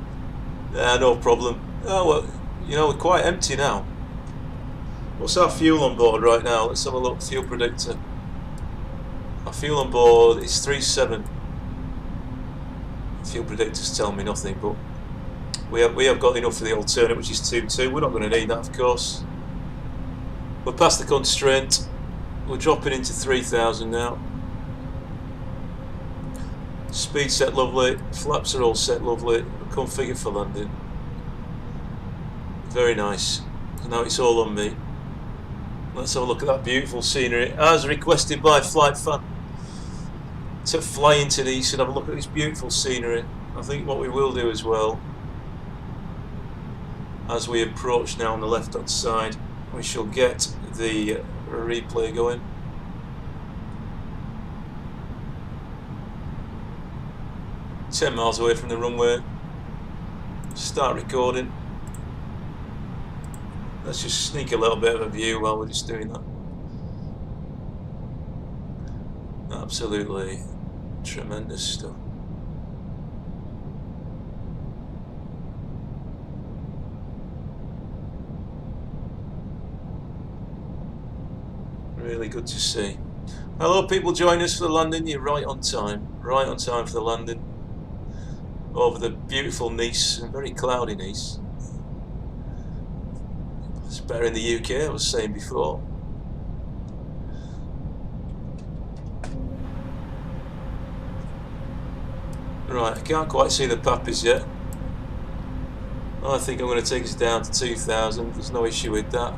No problem. Oh well, you know, we're quite empty now. What's our fuel on board right now? Let's have a look. Fuel predictor. Our fuel on board is 3.7. Fuel predictors tell me nothing, but we have got enough for the alternate, which is 2.2. We're not going to need that, of course. We're past the constraint. We're dropping into 3,000 now. Speed set lovely, flaps are all set lovely, configured for landing. Very nice. Now it's all on me. Let's have a look at that beautiful scenery, as requested by Flight Fan. To fly into Nice and have a look at this beautiful scenery. I think what we will do as well, as we approach now on the left hand side, we shall get the replay going. $10 miles away from the runway. Start recording. Let's just sneak a little bit of a view while we're just doing that. Absolutely tremendous stuff. Really good to see. Hello people joining us for the landing. You're right on time for the landing over the beautiful Nice, and very cloudy Nice. It's better in the UK, I was saying before. Right, I can't quite see the Pappies yet. I think I'm going to take us down to 2,000, there's no issue with that.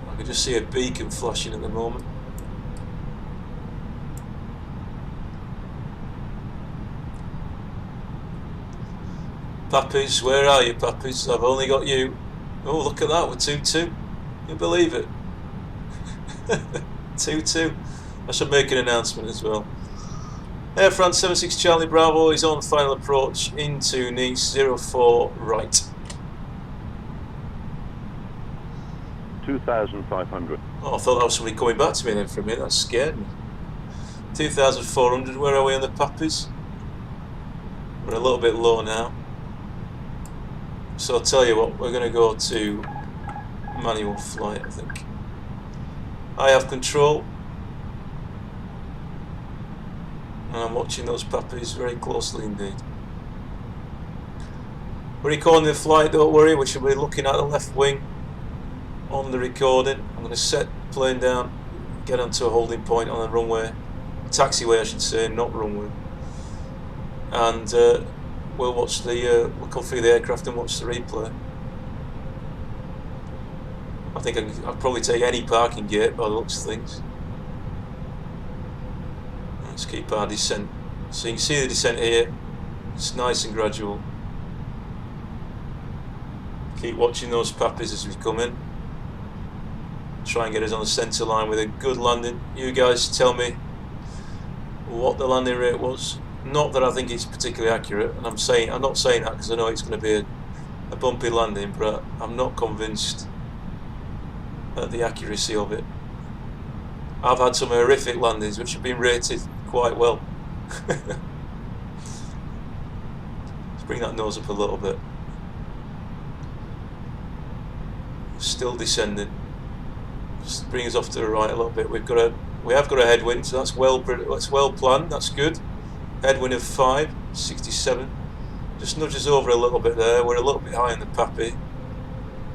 I can just see a beacon flashing at the moment. Pappies, where are you, Pappies? I've only got you. Oh, look at that, we're 2-2. You believe it? 2-2. I should make an announcement as well. Air France 76 Charlie Bravo is on final approach into Nice, 04 right. 2,500. Oh, I thought that was somebody coming back to me then for a minute, that scared me. 2,400, where are we on the Pappies? We're a little bit low now. So I'll tell you what, we're going to go to manual flight, I think. I have control. And I'm watching those Pappies very closely indeed. We're recording the flight, don't worry, we should be looking at the left wing on the recording. I'm going to set the plane down, get onto a holding point on the runway, taxiway I should say, not runway. And we'll watch the, we'll configure the aircraft and watch the replay. I think I'll probably take any parking gate by the looks of things. Let's keep our descent. So you can see the descent here. It's nice and gradual. Keep watching those Pappies as we come in. Try and get us on the centre line with a good landing. You guys tell me what the landing rate was. Not that I think it's particularly accurate, and I'm not saying that because I know it's going to be a bumpy landing, but I'm not convinced at the accuracy of it. I've had some horrific landings which have been rated quite well. Let's bring that nose up a little bit. Still descending. Just bring us off to the right a little bit. We have got a headwind, so that's well planned. That's good. Headwind of 5, 67. Just nudge us over a little bit there. We're a little bit high in the Pappy.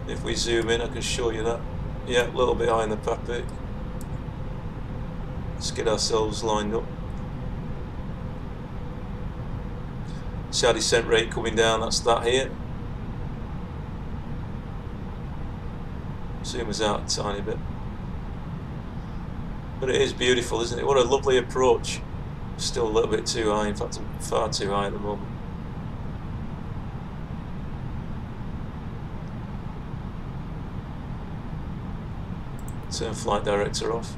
If we zoom in, I can show you that. Yeah, a little bit high in the Pappy. Let's get ourselves lined up. See our descent rate coming down, that's that here. Zoom us out a tiny bit. But it is beautiful, isn't it? What a lovely approach. Still a little bit too high, in fact I'm far too high at the moment. Turn flight director off.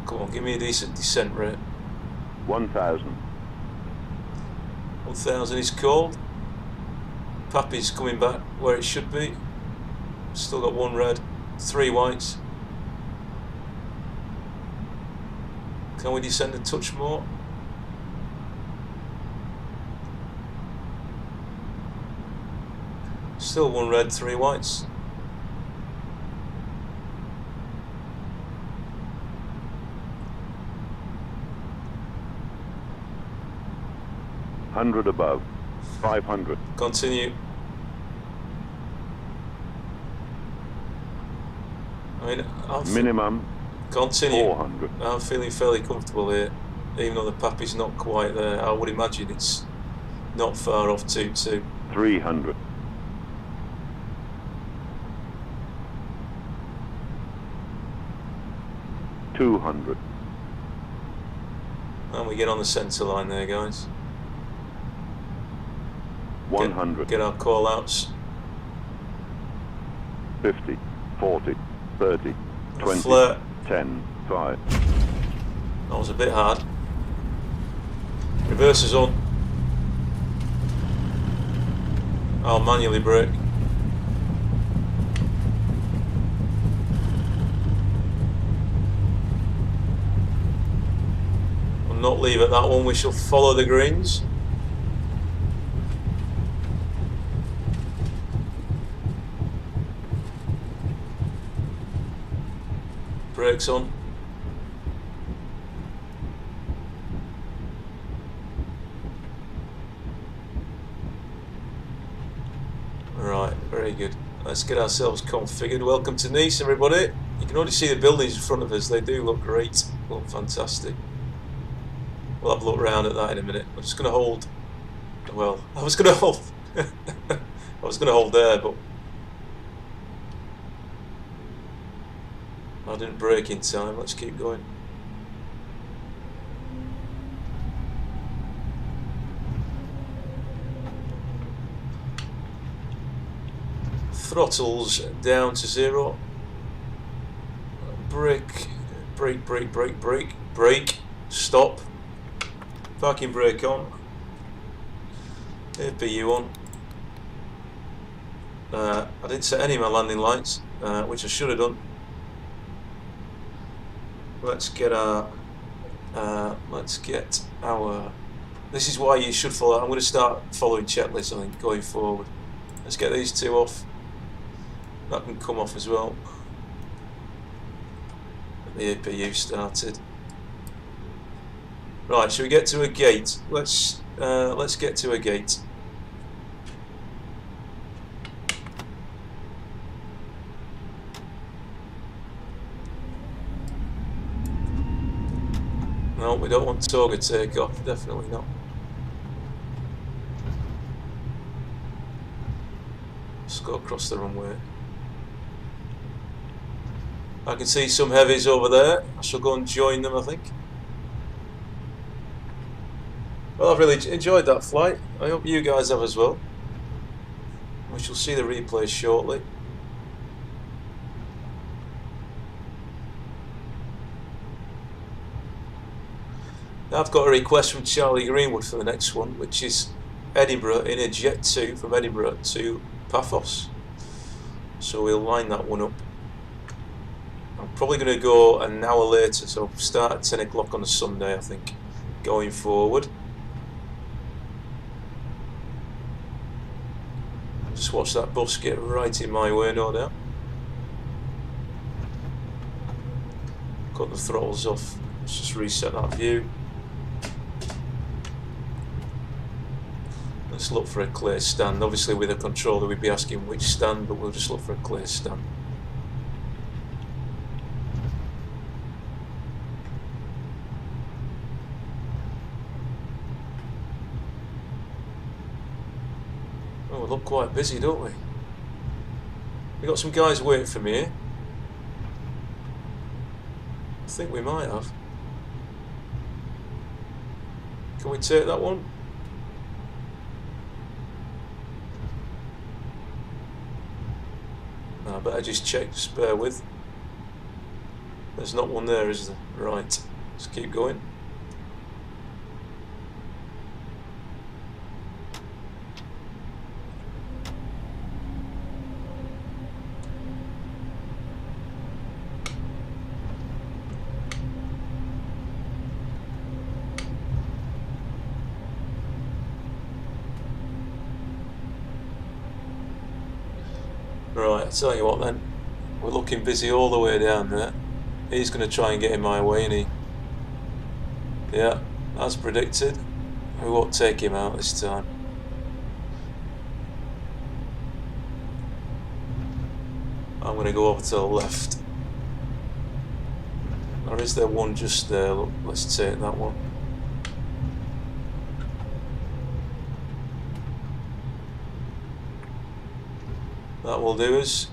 Come on, give me a decent descent rate. 1,000. 1,000 is called. Pappy's coming back where it should be. Still got 1 red, 3 whites. Can we descend a touch more? Still 1 red, 3 whites. 100 above. 500. Continue. I mean, Minimum continue. 400. I'm feeling fairly comfortable here, even though the pappy's not quite there. I would imagine it's not far off 2-2. 300. 200. And we get on the centre line there, guys. 100. Get our call outs. 50. 40. 30. 20. Flirt. 10. 5. That was a bit hard. Reverse is on. I'll manually brake. We'll not leave at that one, we shall follow the greens. Brakes on. Right, very good. Let's get ourselves configured. Welcome to Nice, everybody. You can already see the buildings in front of us. They do look great, look fantastic. We'll have a look around at that in a minute. I'm just going to hold. Well, I was going to hold. I was going to hold there, but I didn't brake in time. Let's keep going. Throttles down to 0. Brake, brake, brake, brake, brake, brake, stop. Parking brake on. APU on. I didn't set any of my landing lights, which I should have done. Let's get our. This is why you should follow. I'm going to start following checklists, I think, going forward. Let's get these two off. That can come off as well. The APU started. Right, shall we get to a gate? Let's get to a gate. No, we don't want Toga take off, definitely not. Let's go across the runway. I can see some heavies over there. I shall go and join them, I think. Well, I've really enjoyed that flight. I hope you guys have as well. We shall see the replay shortly. I've got a request from Charlie Greenwood for the next one, which is Edinburgh in a Jet 2 from Edinburgh to Paphos. So we'll line that one up. I'm probably going to go an hour later, so start at 10 o'clock on a Sunday, I think, going forward. Just watch that bus get right in my way, no doubt. Cut the throttles off. Let's just reset that view. Let's look for a clear stand. Obviously with a controller we'd be asking which stand, but we'll just look for a clear stand. Oh, we look quite busy, don't we? We got some guys waiting for me here. I think we might have. Can we take that one? No, I better just check, just bear with. There's not one there, is there? Right, let's keep going. Right, I'll tell you what then, we're looking busy all the way down there. He's going to try and get in my way, isn't he? Yeah, as predicted. We won't take him out this time. I'm going to go over to the left. Or is there one just there? Look, let's take that one. That will do us.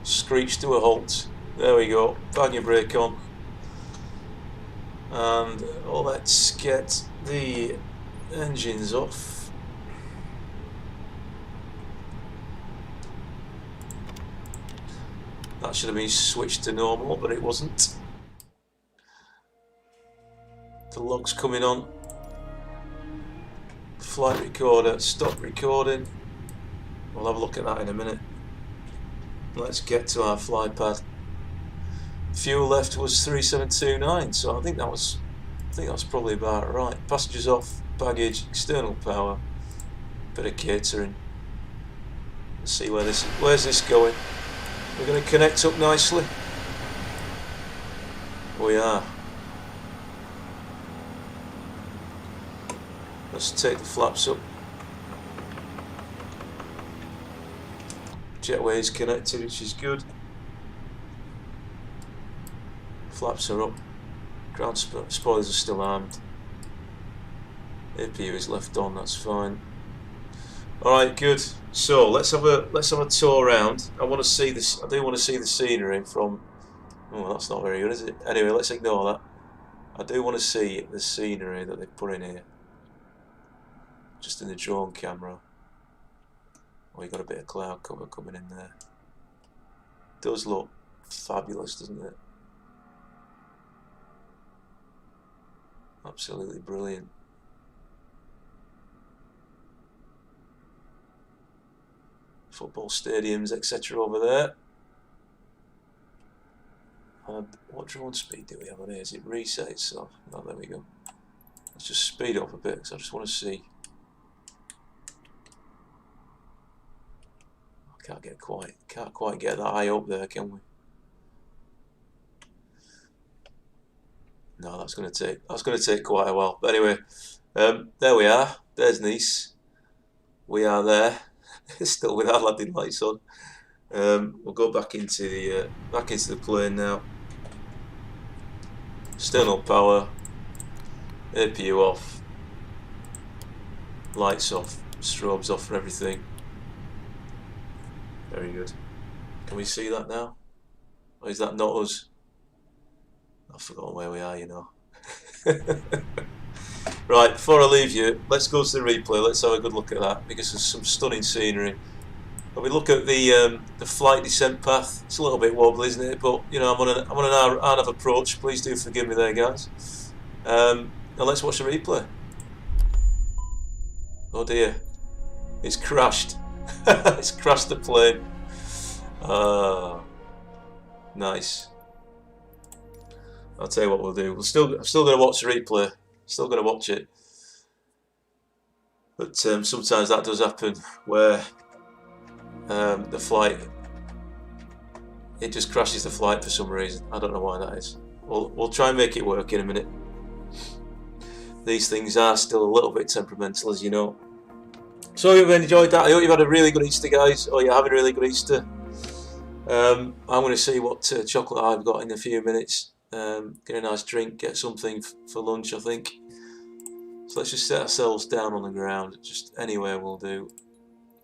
Screech to a halt. There we go. Bang your brake on. And let's get the engines off. That should have been switched to normal, but it wasn't. The log's coming on. Flight recorder, stop recording. We'll have a look at that in a minute. Let's get to our fly pad. Fuel left was 3729, so I think that's probably about right. Passengers off, baggage, external power, bit of catering. Let's see where's this going. We're going to connect up nicely. We are. Let's take the flaps up. Jetway is connected, which is good. Flaps are up. Ground spoilers are still armed. APU is left on. That's fine. All right, good. So let's have a tour around. I want to see this. I do want to see the scenery from. Oh, that's not very good, is it? Anyway, let's ignore that. I do want to see the scenery that they put in here. Just in the drone camera. Oh, you got a bit of cloud cover coming in there. It does look fabulous, doesn't it? Absolutely brilliant. Football stadiums, etc. over there. What drone speed do we have on here? Is it reset itself? Oh, there we go. Let's just speed it up a bit because I just want to see. Can't quite get that high up there, can we? No, that's going to take quite a while. But anyway, there we are. There's Nice. We are there. Still with our landing lights on. We'll go back into the plane now. External power. APU off. Lights off. Strobes off for everything. Very good. Can we see that now? Or is that not us? I've forgotten where we are, you know. Right, before I leave you, let's go to the replay. Let's have a good look at that because there's some stunning scenery. When we look at the flight descent path, it's a little bit wobbly, isn't it? But you know, I'm on an RNAV approach. Please do forgive me there, guys. Now let's watch the replay. Oh dear, it's crashed. It's crashed the plane. Nice. I'll tell you what we'll do. I'm still going to watch the replay. Still going to watch it. But sometimes that does happen where the flight, it just crashes the flight for some reason. I don't know why that is. We'll try and make it work in a minute. These things are still a little bit temperamental, as you know. So you've enjoyed that. I hope you've had a really good Easter, guys. Or you're having a really good Easter. I'm going to see what chocolate I've got in a few minutes. Get a nice drink, get something for lunch, I think. So let's just set ourselves down on the ground. Just anywhere will do.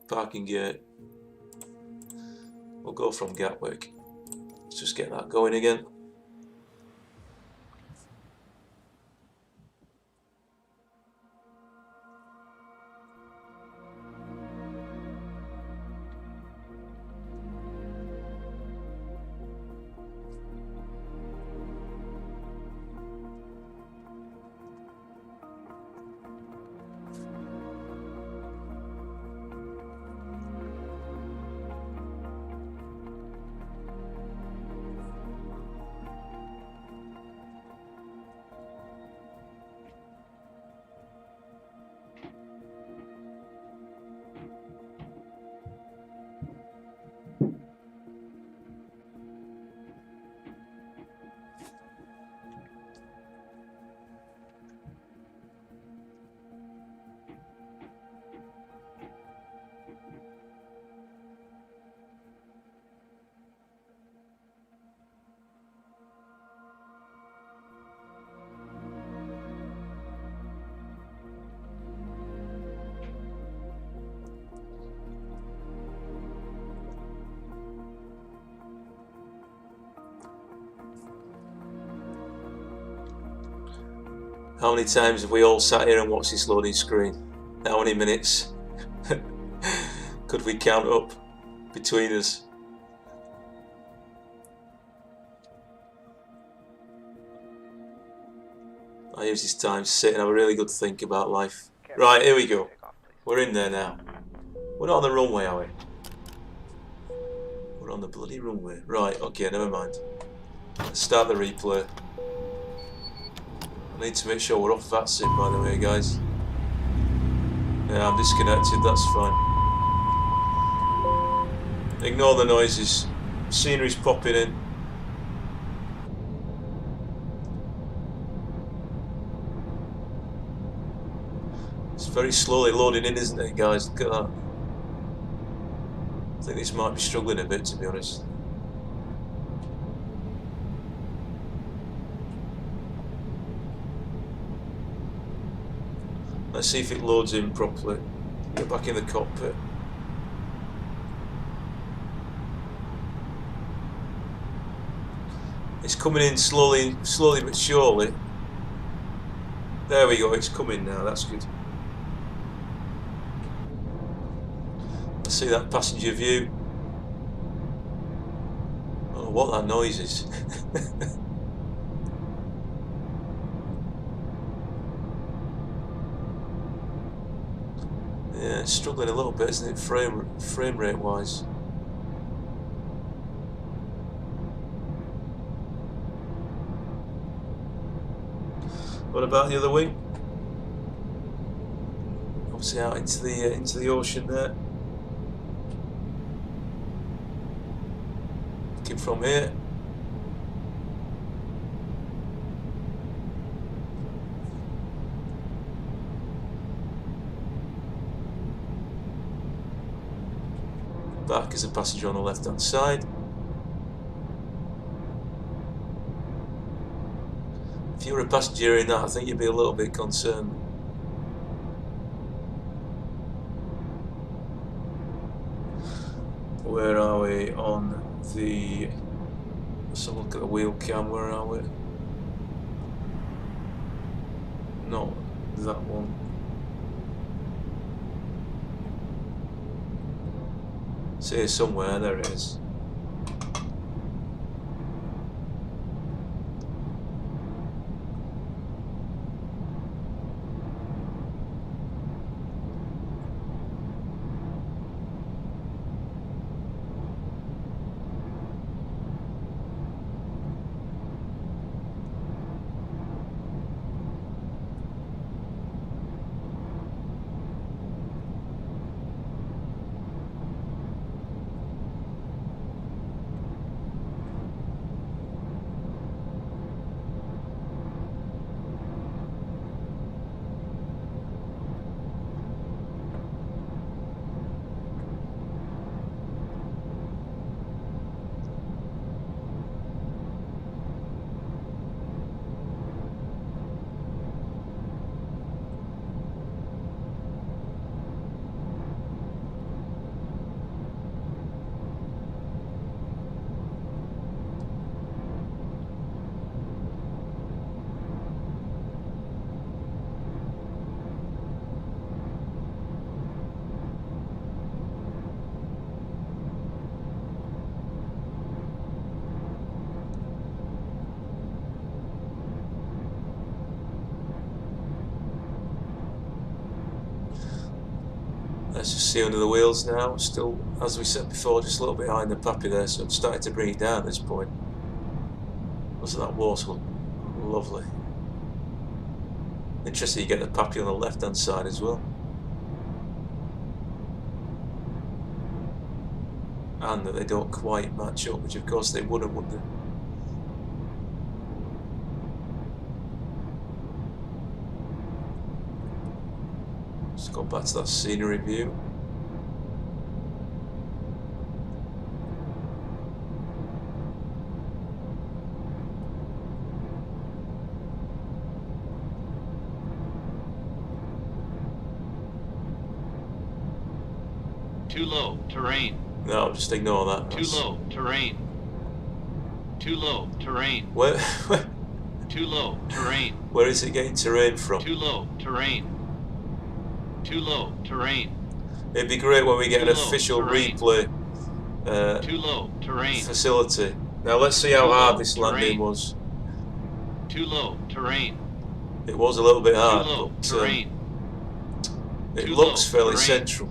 Parking gate. We'll go from Gatwick. Let's just get that going again. How many times have we all sat here and watched this loading screen? How many minutes could we count up between us? I use this time to sit and have a really good think about life. Right, here we go. We're in there now. We're not on the runway, are we? We're on the bloody runway. Right, okay, never mind. Let's start the replay. I need to make sure we're off VATSIM, by the way, guys. Yeah, I'm disconnected, that's fine. Ignore the noises. Scenery's popping in. It's very slowly loading in, isn't it, guys? Look at that. I think this might be struggling a bit, to be honest. Let's see if it loads in properly. Get back in the cockpit. It's coming in slowly but surely. There we go, it's coming now, that's good. Let's see that passenger view. I don't know what that noise is. Yeah, it's struggling a little bit, isn't it, frame rate wise. What about the other wing? Obviously out into the ocean there. Looking from here. Back as a passenger on the left hand side. If you were a passenger in that, I think you'd be a little bit concerned. Where are we on the... Let's have a look at the wheel cam, where are we? Not that one. It's here somewhere, there it is. Let's just see under the wheels now. Still, as we said before, just a little bit behind the pappy there, so it's starting to bring it down at this point. Wasn't that water lovely? Interesting, you get the pappy on the left hand side as well. And that they don't quite match up, which of course they wouldn't, would they? Let's go back to that scenery view. Too low, terrain. No, just ignore that. Too low, terrain. Too low, terrain. Where Too low, terrain. Where is it getting terrain from? Too low, terrain. Too low, terrain. It'd be great when we get Too an low, official terrain. replay Too low, terrain. facility. Now let's see how Too hard low, this landing terrain. was. Too low, terrain. It was a little bit Too hard, low, but terrain. it Too looks low, fairly terrain. central.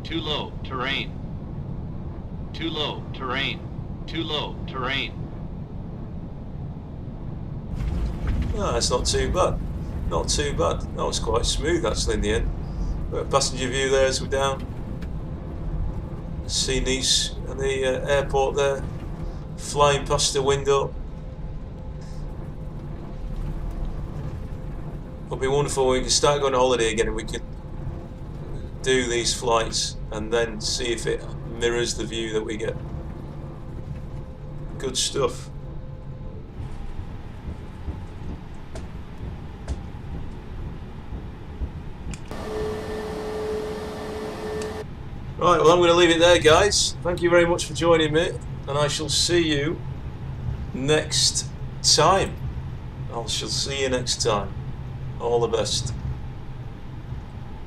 Too low, terrain. Too low, terrain. Too low, terrain. Ah, that's not too bad. Not too bad. That was quite smooth actually in the end. Got a passenger view there as we're down. See Nice and the airport there, flying past the window. It'll be wonderful when we can start going on holiday again and we can do these flights and then see if it mirrors the view that we get. Good stuff. Right, well I'm going to leave it there, guys. Thank you very much for joining me, and I shall see you next time. I shall see you next time. All the best.